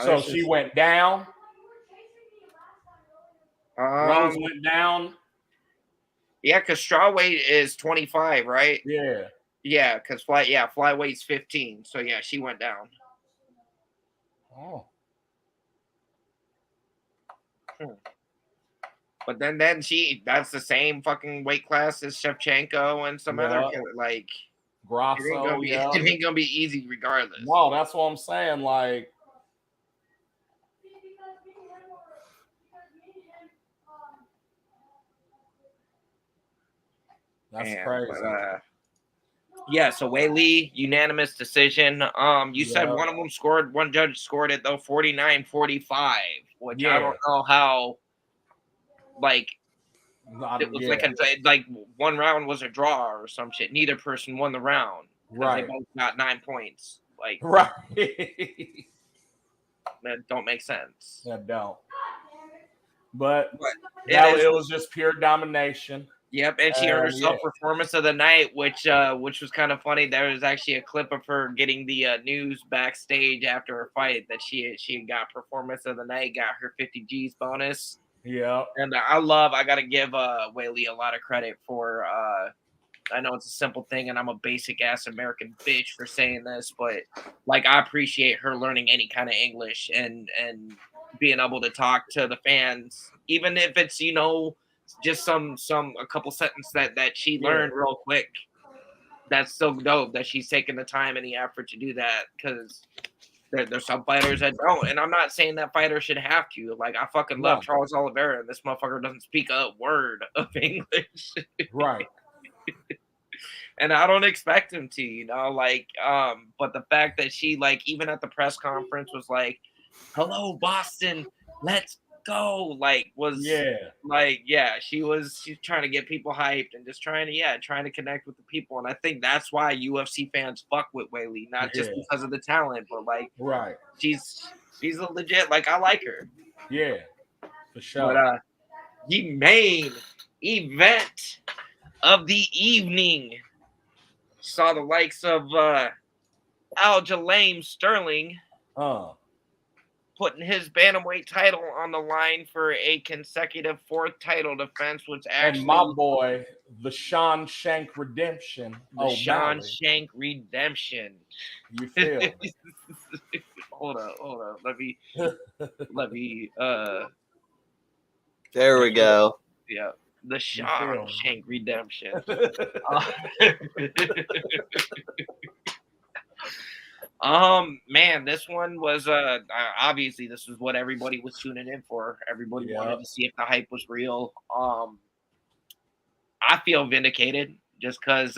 So she went down. Rose went down. Yeah, because strawweight is 25, right? Yeah. Yeah, because flyweight's 15. So yeah, she went down. Oh. But then that's the same fucking weight class as Shevchenko and some other like Grasso. It ain't gonna be easy regardless. No, that's what I'm saying. Like, that's crazy. But, yeah, so Weili, unanimous decision. You said one judge scored it though 49-45, which I don't know how. Like, it was like one round was a draw or some shit. Neither person won the round. Right. They both got 9 points. Like, right. That don't make sense. That don't. But it was just pure domination. Yep, and she earned herself performance of the night, which was kind of funny. There was actually a clip of her getting the news backstage after her fight that she got performance of the night, got her 50 G's bonus. Yeah, and I got to give Weili a lot of credit for. I know it's a simple thing, and I'm a basic ass American bitch for saying this, but like I appreciate her learning any kind of English and being able to talk to the fans, even if it's just a couple sentences that she learned real quick. That's so dope that she's taking the time and the effort to do that, because there's some fighters that don't, and I'm not saying that fighters should have to. Like, I fucking love Charles Oliveira, and this motherfucker doesn't speak a word of English. Right. And I don't expect him to, but the fact that she, like, even at the press conference was like, "Hello, Boston, let's go," she's trying to get people hyped and just trying to connect with the people. And I think that's why UFC fans fuck with Weili, not just because of the talent, but like, she's a legit, like, I like her. Yeah, for sure. But the main event of the evening saw the likes of Aljamain Sterling putting his bantamweight title on the line for a consecutive 4th title defense, which actually, and my boy, the Sean Shank Redemption. Sean Shank Redemption. You feel me? Hold up. Let me There we go. Yeah. The Sean Shank Redemption. Man, this one was obviously this was what everybody was tuning in for. Everybody wanted to see if the hype was real. I feel vindicated just because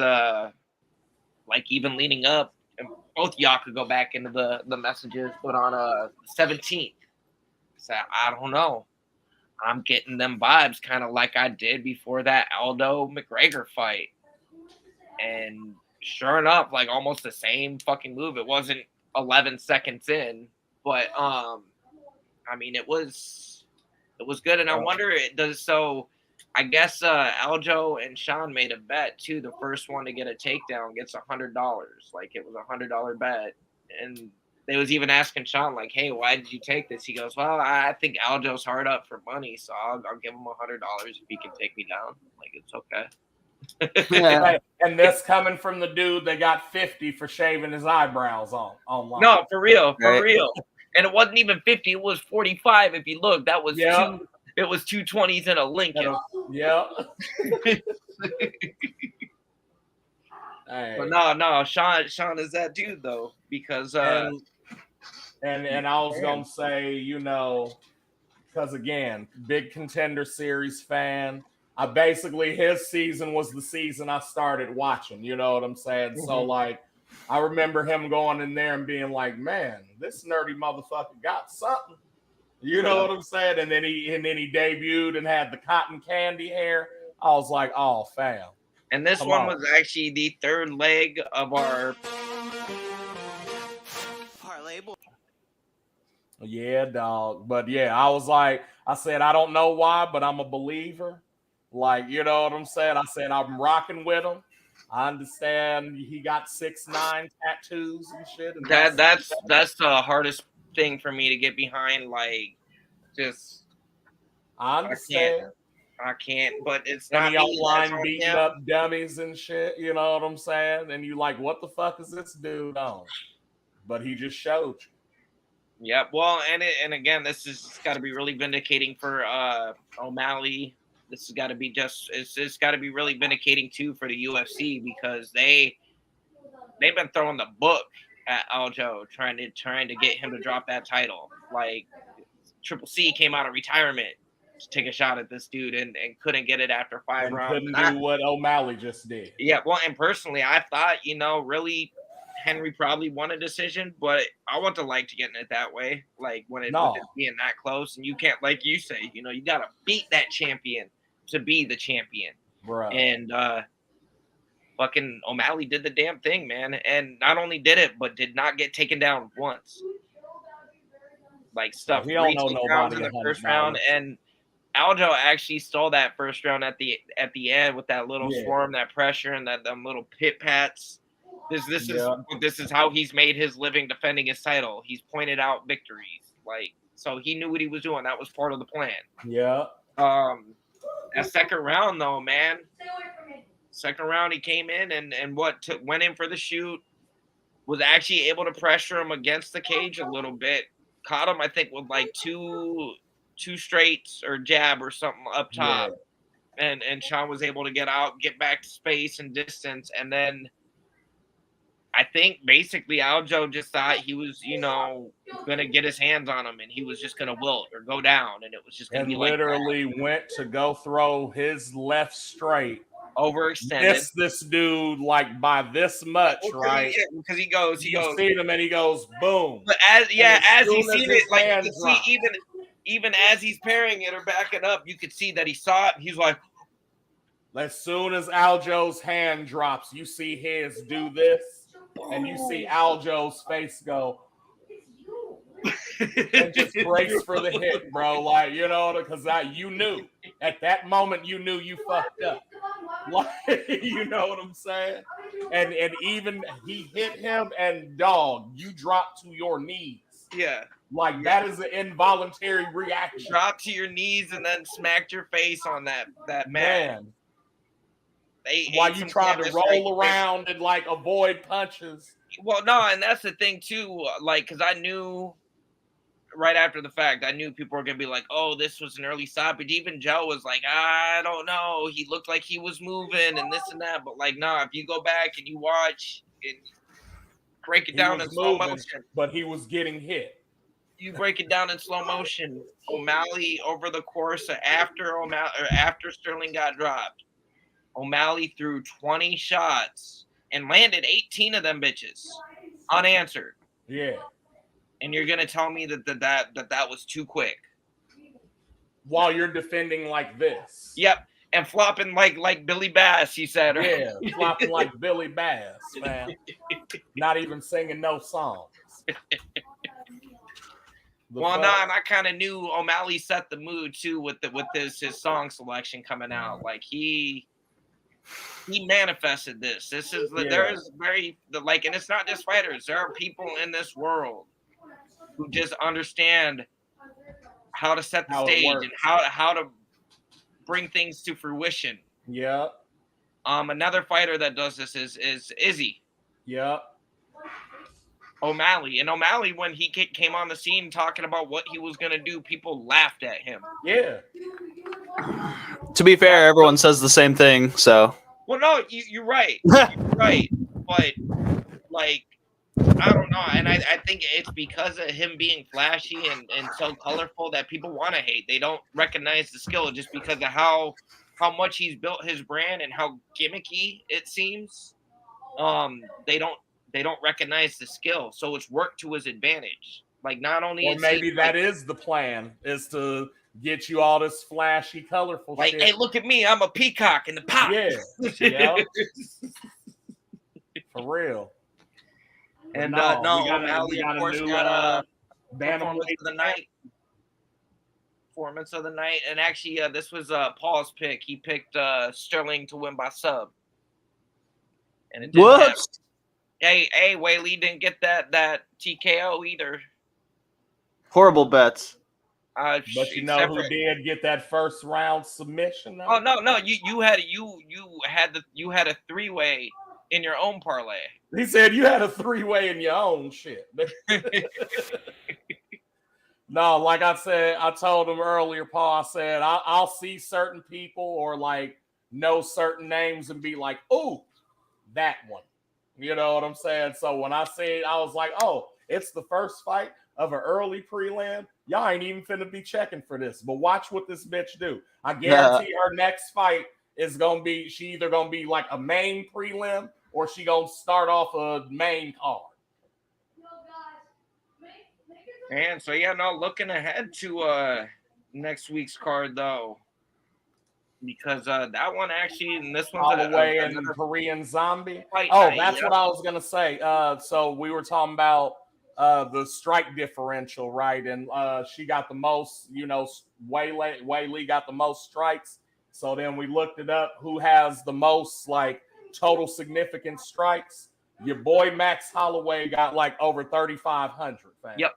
like, even leading up, and both y'all could go back into the messages, but on 17th, so I don't know. I'm getting them vibes kind of like I did before that Aldo McGregor fight. And sure enough, like, almost the same fucking move. It wasn't 11 seconds in, but I mean, it was good. And I wonder, I guess Aljo and Sean made a bet too. The first one to get a takedown gets $100. Like, it was $100 bet. And they was even asking Sean, like, "Hey, why did you take this?" He goes, "Well, I think Aljo's hard up for money, so I'll give him $100 if he can take me down. Like, it's okay." And this coming from the dude that got 50 for shaving his eyebrows online. No, for real. And it wasn't even 50; it was 45. If you look, that was it was 220s and a Lincoln. Yeah. But no, Sean is that dude though, because and I was gonna say, because again, big Contender Series fan. I basically, his season was the season I started watching. You know what I'm saying? Mm-hmm. So, like, I remember him going in there and being like, "Man, this nerdy motherfucker got something." You know what I'm saying? And then he debuted and had the cotton candy hair. I was like, "Oh, fam." And this Come one on. was actually the third leg of our Parlay boy. Yeah, dog. But yeah, I was like, I said, I don't know why, but I'm a believer. Like, you know what I'm saying? I said, I'm rocking with him. I understand he got 6'9" tattoos and shit. And that's the hardest thing for me to get behind. Like, just I I can't, understand. I can't. But it's And not he me. That's online on beating him. up dummies and shit. You know what I'm saying? And you like, what the fuck is this dude on? But he just showed you. Yep. Well, and again, this has got to be really vindicating for O'Malley. This has got to be it's got to be really vindicating too for the UFC because they've been throwing the book at Aljo trying to get him to drop that title. Like Triple C came out of retirement to take a shot at this dude and couldn't get it after 5 And rounds. couldn't do what O'Malley just did. Yeah, well, and personally, I thought, really Henry probably won a decision, but I want to like to get in it that way. Like when with it being that close, and you can't, like you say, you gotta beat that champion to be the champion. Bro. And fucking O'Malley did the damn thing, man. And not only did it, but did not get taken down once. Like stuff He don't 3 know takedowns nobody in the $100. first round, and Aljo actually stole that first round at the end with that little swarm, that pressure, and them little pit pats. This is how he's made his living defending his title. He's pointed out victories, like so he knew what he was doing. That was part of the plan. Yeah. That second round though, man. Second round he came in and went in for the shoot. Was actually able to pressure him against the cage a little bit. Caught him, I think, with like two straights or jab or something up top. Yeah. And Sean was able to get out, get back to space and distance. And then I think basically Aljo just thought he was, going to get his hands on him and he was just going to wilt or go down. And it was just going to be literally went to go throw his left straight. Overextended. This dude like by this much, right? Because he goes. See him and he goes boom. But as he's seen it, like you can see even as he's parrying it or backing up, you could see that he saw it. And he's like, as soon as Aljo's hand drops, you see his do this, and you see Aljo's face go. And just brace for the hit, bro. Like, because you knew at that moment, you knew you fucked up. Like, you know what I'm saying? And even he hit him, and dog, you dropped to your knees. Yeah. Like that is an involuntary reaction. Drop to your knees and then smacked your face on that mat. While you try to roll around and like avoid punches. Well, no, and that's the thing too. Like, because I knew right after the fact, I knew people were gonna be like, "Oh, this was an early stoppage." Even Joe was like, "I don't know. He looked like he was moving and this and that." But like, nah, if you go back and you watch and break it down in slow motion, but he was getting hit. You break it down in slow motion. O'Malley over the course of after Sterling got dropped, O'Malley threw 20 shots and landed 18 of them bitches unanswered. Yeah. And you're gonna tell me that was too quick while you're defending like this? Yep, and flopping like Billy Bass, he said. Yeah, flopping like Billy Bass, man. Not even singing no songs. Well, no, and I kind of knew O'Malley set the mood too with his song selection coming out. Like he manifested this. This is there is and it's not just fighters. There are people in this world who just understand how to set the stage and how to bring things to fruition. Yeah. Another fighter that does this is Izzy. Yeah. O'Malley. And O'Malley, when he came on the scene talking about what he was going to do, people laughed at him. Yeah. To be fair, everyone says the same thing, so. Well, no, you're right. You're right. But, like, I don't know. And I think it's because of him being flashy and so colorful that people want to hate. They don't recognize the skill just because of how much he's built his brand and how gimmicky it seems. they don't recognize the skill, so it's worked to his advantage. Like not only Or is maybe he that is the plan, is to get you all this flashy, colorful like, shit. hey, look at me, I'm a peacock in the pot. Yeah. For real. And no, O'Malley, we got of a course, new got bantamweight performance of the night. Performance of the night, and actually, this was Paul's pick. He picked Sterling to win by sub, and it didn't happen. Whoops. Hey, Whaley didn't get that TKO either. Horrible bets. But you know who did get that first round submission? Though? Oh no, you had a 3-way in your own parlay. He said you had a 3-way in your own shit. No, like I said, I told him earlier, Paul, I said, I'll see certain people or like know certain names and be like, oh, that one. You know what I'm saying? So when I see it, I was like, oh, it's the first fight of an early prelim. Y'all ain't even finna be checking for this. But watch what this bitch do. I guarantee her next fight is gonna be, she either gonna be like a main prelim or she gonna start off a main card. And so looking ahead to next week's card though, because that one actually, and this one's Holloway and Korean Zombie. Fight Oh, night, that's what I was gonna say. So we were talking about the strike differential, right? And she got the most, Wei Li got the most strikes. So then we looked it up. Who has the most like total significant strikes? Your boy Max Holloway got like over 3,500. Yep.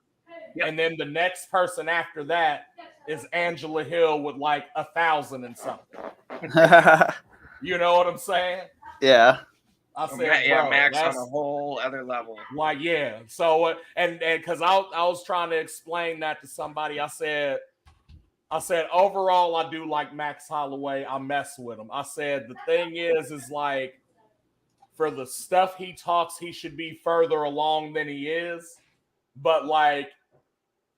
And then the next person after that is Angela Hill with like 1,000 and something. You know what I'm saying? Yeah. I said, Max on a whole other level. Like, yeah. So, and because I was trying to explain that to somebody, I said, overall, I do like Max Holloway. I mess with him. I said, the thing is like, for the stuff he talks, he should be further along than he is. But like,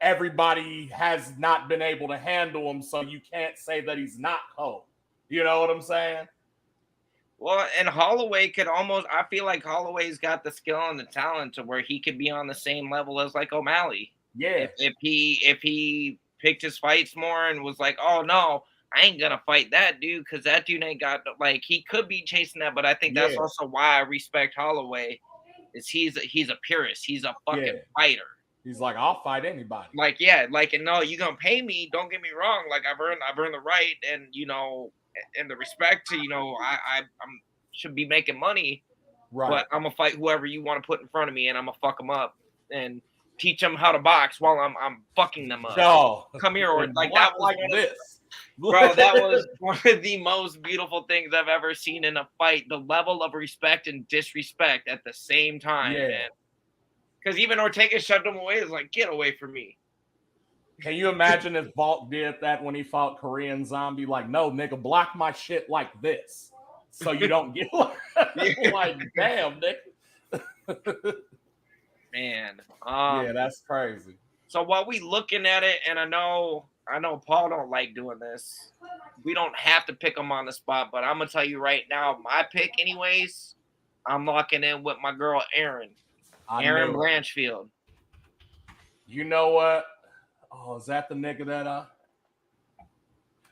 everybody has not been able to handle him, so you can't say that he's not cold. You know what I'm saying? Well, and Holloway could almost, I feel like Holloway's got the skill and the talent to where he could be on the same level as like O'Malley. Yeah. If he picked his fights more and was like, oh no, I ain't gonna fight that dude because that dude ain't got, like, he could be chasing that, but I think that's also why I respect Holloway, is he's a purist. He's a fucking fighter. He's like, I'll fight anybody. Like, and no, you gonna pay me. Don't get me wrong. Like, I've earned the right, and and the respect to, I'm should be making money. Right. But I'm gonna fight whoever you want to put in front of me, and I'm gonna fuck them up and teach them how to box while I'm fucking them up. No, come here, or like that was like this. Bro, that was one of the most beautiful things I've ever seen in a fight. The level of respect and disrespect at the same time, man. Because even Ortega shoved him away. It's like, get away from me. Can you imagine if Volk did that when he fought Korean Zombie? Like, no, nigga, block my shit like this, so you don't get like, damn, nigga. Man, yeah, that's crazy. So while we looking at it, and I know Paul don't like doing this. We don't have to pick him on the spot, but I'm gonna tell you right now, my pick, anyways. I'm locking in with my girl Erin Blanchfield. You know what? Oh, is that the nigga that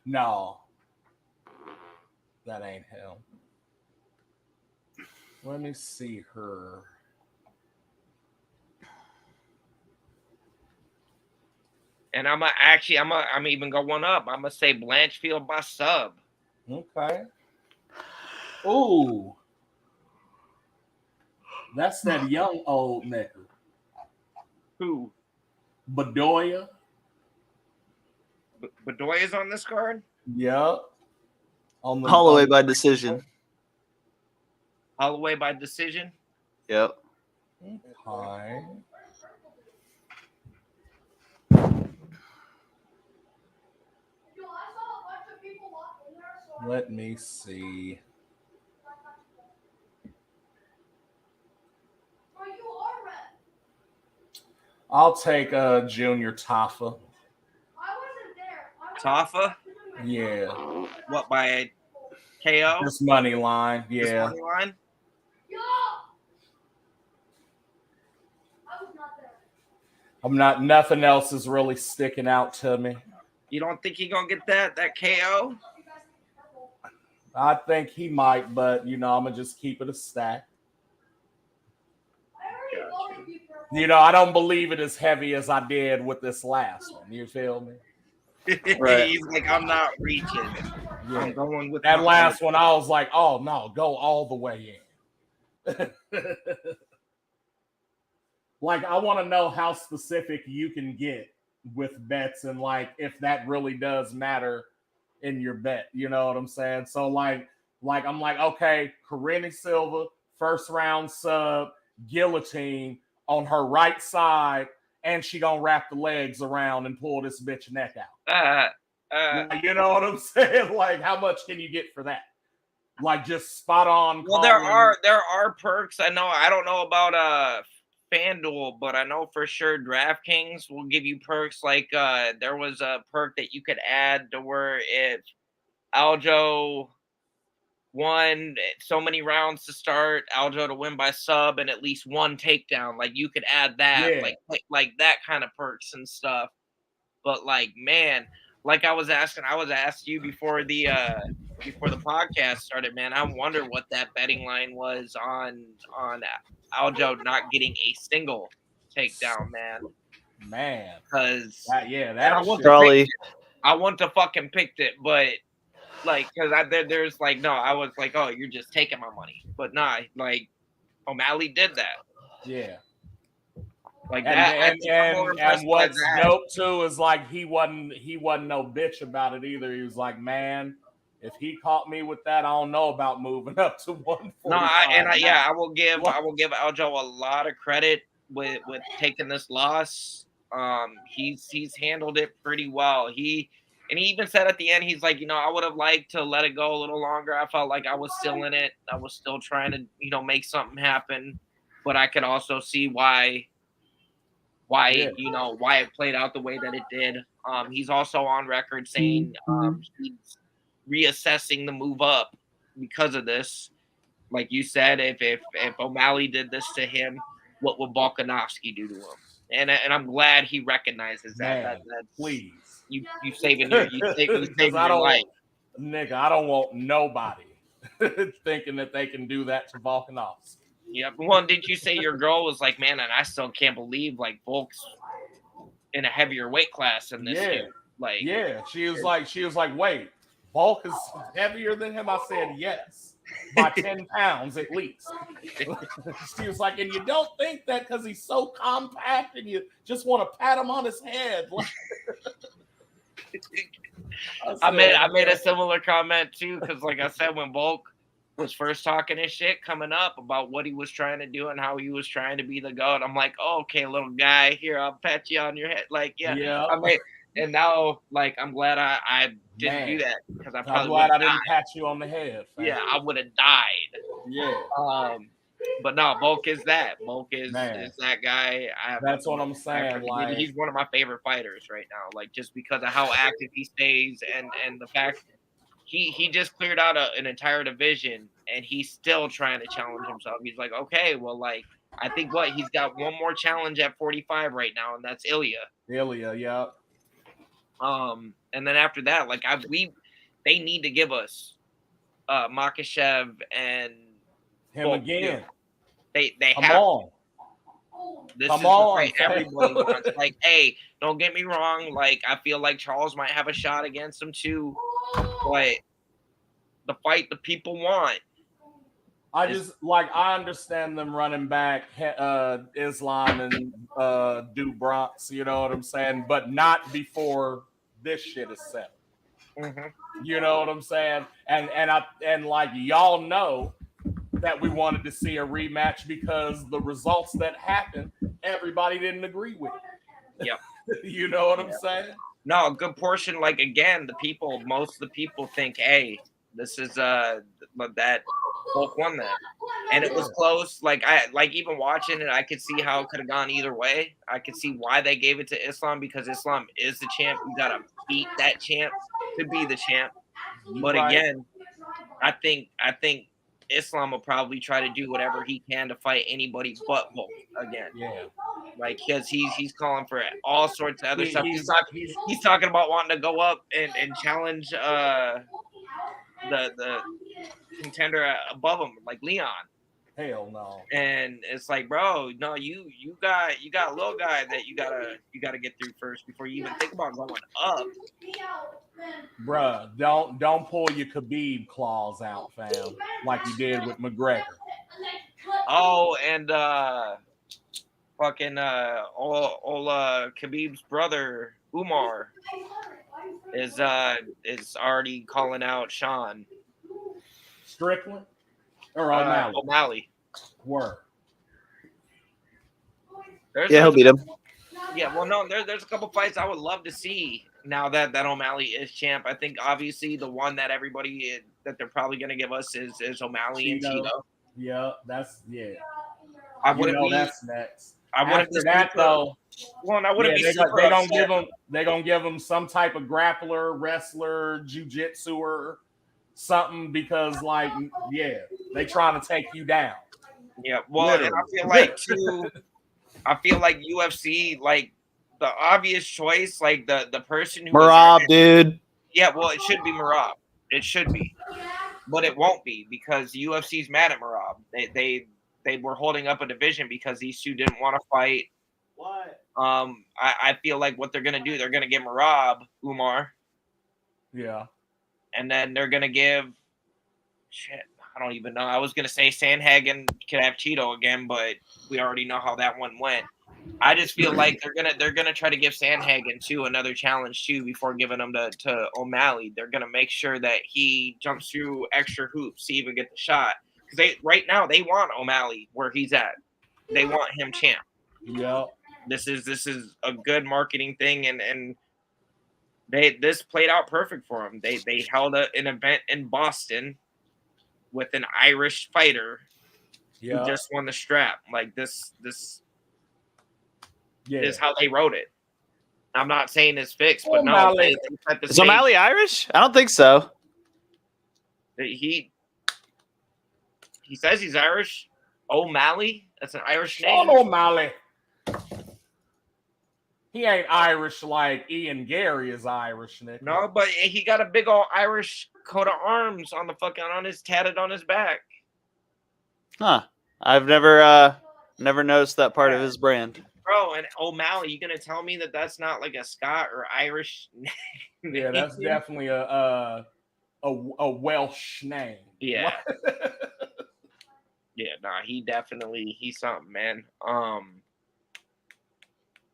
No. That ain't him. Let me see her. And I'm even go one up. I'm gonna say Blanchfield by sub. Okay. Ooh. That's that young old nigga. Who? Bedoya. Bedoya's on this card? Yep. Holloway by decision. Holloway by decision? Yep. Okay. Let me see. I'll take Junior Tafa. Tafa? Yeah. What, by KO? Just money line. Yeah. Just money line? Nothing else is really sticking out to me. You don't think he gonna get that KO? I think he might, but I'm gonna just keep it a stack. I don't believe it as heavy as I did with this last one. You feel me? Right. He's like, I'm not reaching. Yeah. I'm going with That my last heart. one. I was like, oh no, go all the way in. Like, I want to know how specific you can get with bets and like if that really does matter in your bet. You know what I'm saying? So like I'm like, okay, Corinne Silva, first round sub, guillotine on her right side, and she gonna wrap the legs around and pull this bitch neck out. You know what I'm saying? Like, how much can you get for that? Like, just spot on. Well, there are perks. I don't know about FanDuel, but I know for sure DraftKings will give you perks. Like there was a perk that you could add to where if Aljo won so many rounds to start, Aljo to win by sub and at least one takedown. Like you could add that, Yeah. like that kind of perks and stuff. But like, man, like I was asking you before the podcast started, man. I wonder what that betting line was on Aljo not getting a single takedown, Man. Because that I shit. Probably. I want to fucking picked it, but like, because there's like, no, I was like, oh, you're just taking my money, but nah, like O'Malley did that. Yeah. Like And, that, and what's dope too is like he wasn't no bitch about it either. He was like, man, if he caught me with that, I don't know about moving up to 145. No, I will give Aljo a lot of credit with taking this loss. He's handled it pretty well. He even said at the end, he's like, I would have liked to let it go a little longer. I felt like I was still in it. I was still trying to, make something happen, but I could also see why it played out the way that it did. He's also on record saying he's reassessing the move up because of this. Like you said, if O'Malley did this to him, what would Volkanovski do to him? And I'm glad he recognizes that. Man, That's please. You saving your life. Nigga, I don't want nobody thinking that they can do that to Volkanovski. Yeah, one. Did you say your girl was like, man, and I still can't believe like Volk's in a heavier weight class than this dude. Like, yeah, she was like, wait, Volk is heavier than him. I said yes, by 10 pounds at least. She was like, and you don't think that because he's so compact and you just want to pat him on his head. I made a similar comment too, because like I said, when Volk was first talking his shit coming up about what he was trying to do and how he was trying to be the GOAT, I'm like, oh, okay, little guy, here, I'll pat you on your head. Like, yeah. And now, like, I'm glad I didn't do that, because I'm glad I didn't pat you on the head. Fam. Yeah, I would have died. Yeah. But no, Volk is that. Volk is that guy. That's what I'm saying. Like, he's one of my favorite fighters right now. Like, just because of how active he stays and the fact he just cleared out an entire division and he's still trying to challenge himself. He's like, okay, well, like, I think he's got one more challenge at 45 right now, and that's Ilya. Yeah. And then after that, like, they need to give us Makhachev and him again. They Come have. On. This Come is on, the fight everybody wants. Like, hey, don't get me wrong. Like, I feel like Charles might have a shot against him too, but the fight the people want. I understand them running back Islam and do Bronx, you know what I'm saying, but not before this shit is settled. Mm-hmm. You know what I'm saying? And like y'all know that we wanted to see a rematch because the results that happened, everybody didn't agree with. Yep. You know what I'm saying? No, a good portion. Like, again, most of the people think, hey, this is that Volk won that, and it was close. Like, even watching it, I could see how it could have gone either way. I could see why they gave it to Islam, because Islam is the champ. You gotta beat that champ to be the champ. But again, I think Islam will probably try to do whatever he can to fight anybody but Volk again. Yeah. Like, because he's calling for all sorts of other stuff. He's He's talking about wanting to go up and challenge the contender above him, like Leon. hell no. And it's like, bro, no, you got a little guy that you gotta get through first before you even think about going up. Bruh, don't pull your Khabib claws out, fam, like you did with McGregor. Oh, and fucking Khabib's brother Umar is already calling out Sean Strickland or O'Malley? O'Malley. Word. Yeah, he'll beat him. Yeah, well, no, there's a couple fights I would love to see now that O'Malley is champ. I think obviously the one that everybody that they're probably going to give us is O'Malley and Cheeto. Yeah, that's I wouldn't that's next. I wouldn't After that though. Well, I wouldn't be They're super gonna give him some type of grappler, wrestler, jujitsuer, something because they trying to take you down. Yeah, well, and I feel like UFC, like the obvious choice, like the person who Marab, dude. Yeah, well, it should be Marab. It should be, but it won't be because UFC's mad at Marab. They were holding up a division because these two didn't want to fight. What? I feel like what they're gonna do, they're gonna give Marab Umar. Yeah. And then they're gonna give I don't even know. I was gonna say Sandhagen could have Cheeto again, but we already know how that one went. I just feel like they're gonna try to give Sandhagen too another challenge too before giving him to O'Malley. They're gonna make sure that he jumps through extra hoops to even get the shot. Because right now they want O'Malley where he's at. They want him champ. Yeah. This is a good marketing thing, and this played out perfect for them. They held an event in Boston with an Irish fighter who just won the strap. Like this is how they wrote it. I'm not saying it's fixed, but no. Is O'Malley Irish? I don't think so. He says he's Irish. O'Malley? That's an Irish name. Sean O'Malley. He ain't Irish like Ian Gary is Irish, Nick. No, but he got a big old Irish coat of arms on the tatted on his back. Huh. I've never noticed that part of his brand. Bro, and O'Malley, you gonna tell me that that's not like a Scot or Irish name? Yeah, that's definitely a Welsh name. Yeah. Yeah, nah, he's something, man.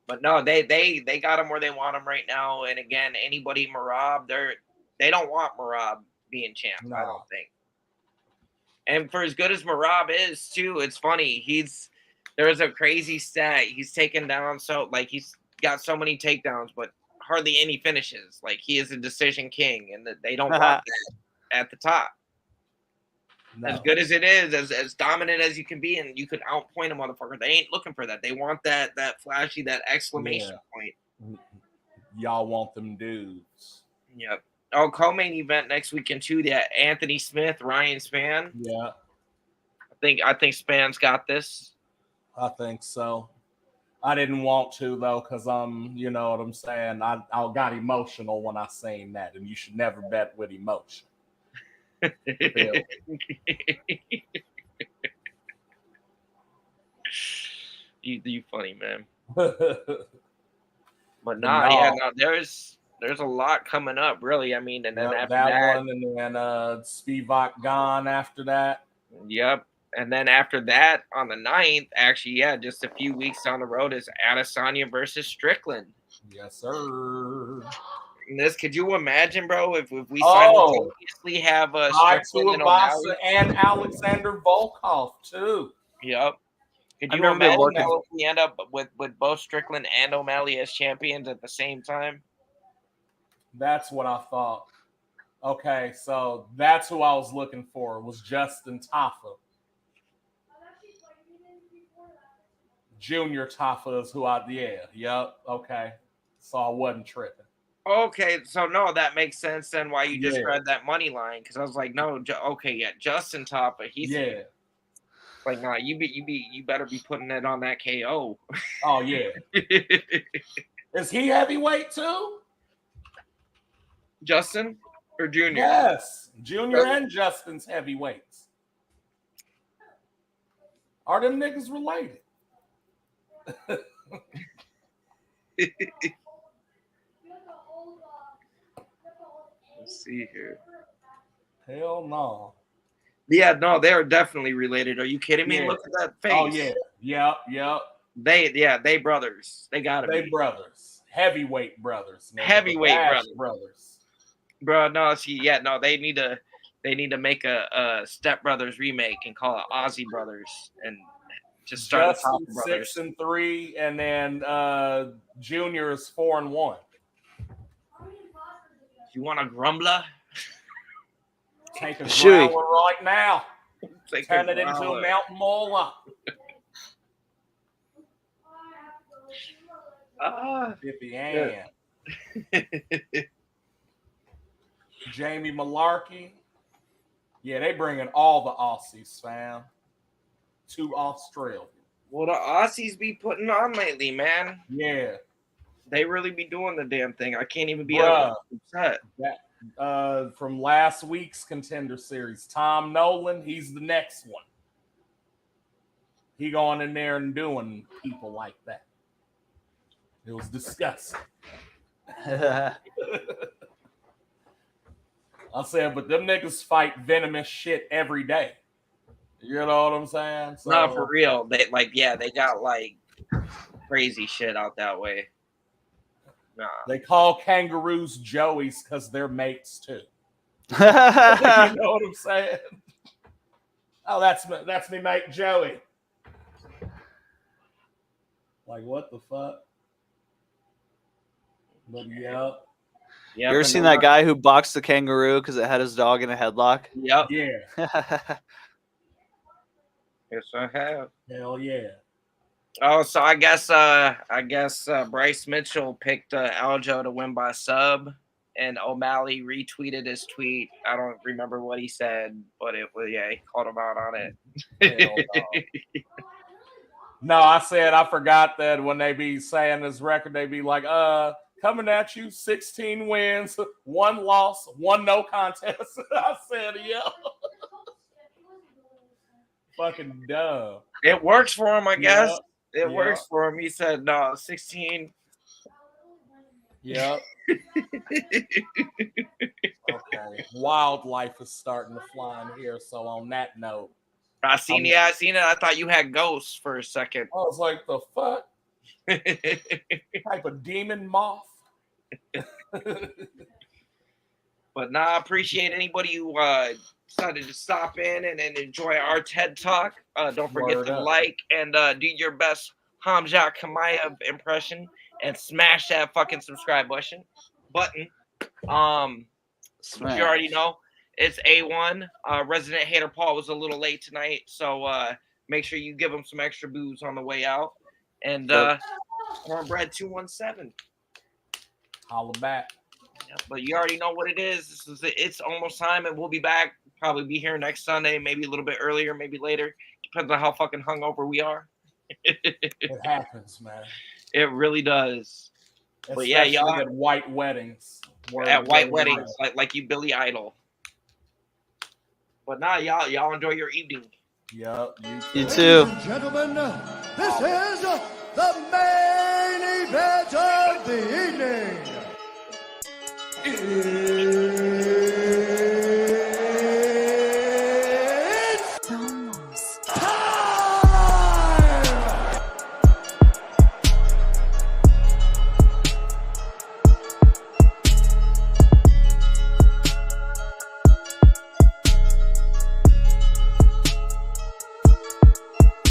But no, they got him where they want him right now. And again, anybody Marab, they don't want Marab being champ. No. I don't think. And for as good as Marab is too, it's funny. There's a crazy stat. He's taken down he's got so many takedowns, but hardly any finishes. Like he is a decision king, and they don't want that at the top. No. As good as it is, as dominant as you can be, and you could outpoint a motherfucker. They ain't looking for that. They want that flashy, that exclamation point. Y'all want them dudes. Yep. Oh, co-main event next weekend too. That Anthony Smith, Ryan Spann. Yeah. I think Spann's got this. I think so. I didn't want to though, because you know what I'm saying. I got emotional when I seen that, and you should never bet with emotion. You funny, man. But there's a lot coming up, really. I mean, and then after that one, and then Spivak gone after that. Yep. And then after that, on the 9th, actually, just a few weeks down the road, is Adesanya versus Strickland. Yes, sir. Could you imagine, bro, if we simultaneously have Strickland and Alexander Volkov too? Yep. Could you imagine if we end up with both Strickland and O'Malley as champions at the same time? That's what I thought. Okay, so that's who I was looking for, was Justin Tafa. Junior Tafa is who yep, okay. So I wasn't tripping. Okay, so no, that makes sense then why you just Yeah. grabbed that money line because I was like, no, okay, yeah, Justin top, but he's Yeah. like, nah, you better be putting it on that KO. Oh yeah. Is he heavyweight too? Justin or Junior? Yes. Junior and Justin's heavyweights. Are them niggas related? Let's see here. Hell no. Yeah, no, they're definitely related. Are you kidding me? Yeah. Look at that face. Oh yeah. Yep. They brothers. They gotta They be brothers. Heavyweight brothers. Nigga. heavyweight Bash brothers. Bro, no, see, yeah, no, they need to make a Step Brothers remake and call it Aussie Brothers and just start the top Justin brothers. 6-3, and then Junior is 4-1. You want a grumbler? Take a Shoey. growler right now. Take Turn a it into a growler. mountain molar. Bippy Ann. Jamie Malarkey. Yeah, they bringing all the Aussies, fam, to Australia. Well, the Aussies be putting on lately, man. Yeah. They really be doing the damn thing. I can't even be Bruh. upset. From last week's Contender Series, Tom Nolan, he's the next one. He going in there and doing people like that. It was disgusting. I said, but them niggas fight venomous shit every day. You know what I'm saying? So, No, for real. They they got like crazy shit out that way. Nah. they call kangaroos Joeys because they're mates too. You know what I'm saying? Oh, that's me mate Joey. Like, what the fuck? But yeah. You ever seen that guy who boxed the kangaroo because it had his dog in a headlock? Yep. Yeah. Yes, I have. Hell yeah. Oh, so I guess Bryce Mitchell picked Aljo to win by sub, and O'Malley retweeted his tweet. I don't remember what he said, but it was he called him out on it. Hell no. No, I said I forgot that when they be saying this record, they be like, coming at you, 16 wins, 1 loss, 1 no contest. I said, yeah. Fucking dumb. It works for him, I guess. Yep. It works for him. He said, no, 16. Yep. Okay. Wildlife is starting to fly in here. So on that note, I seen it. I thought you had ghosts for a second. I was like, the fuck? Type of demon moth? But nah, I appreciate anybody who decided to stop in and enjoy our TED Talk. Don't forget Word to up. like and do your best Hamza Kamayev impression and smash that fucking subscribe button. Smash. You already know it's A1. Resident Hater Paul was a little late tonight, so make sure you give him some extra booze on the way out. And Cornbread 217. Holla back. Yeah, but you already know what it is. It's almost time, and we'll be back. Probably be here next Sunday, maybe a little bit earlier, maybe later. Depends on how fucking hungover we are. It happens, man. It really does. But yeah, Especially y'all at white weddings. at white weddings, like you Billy Idol. But nah, y'all enjoy your evening. Yep. You too. Ladies and gentlemen, this is the main event of the evening.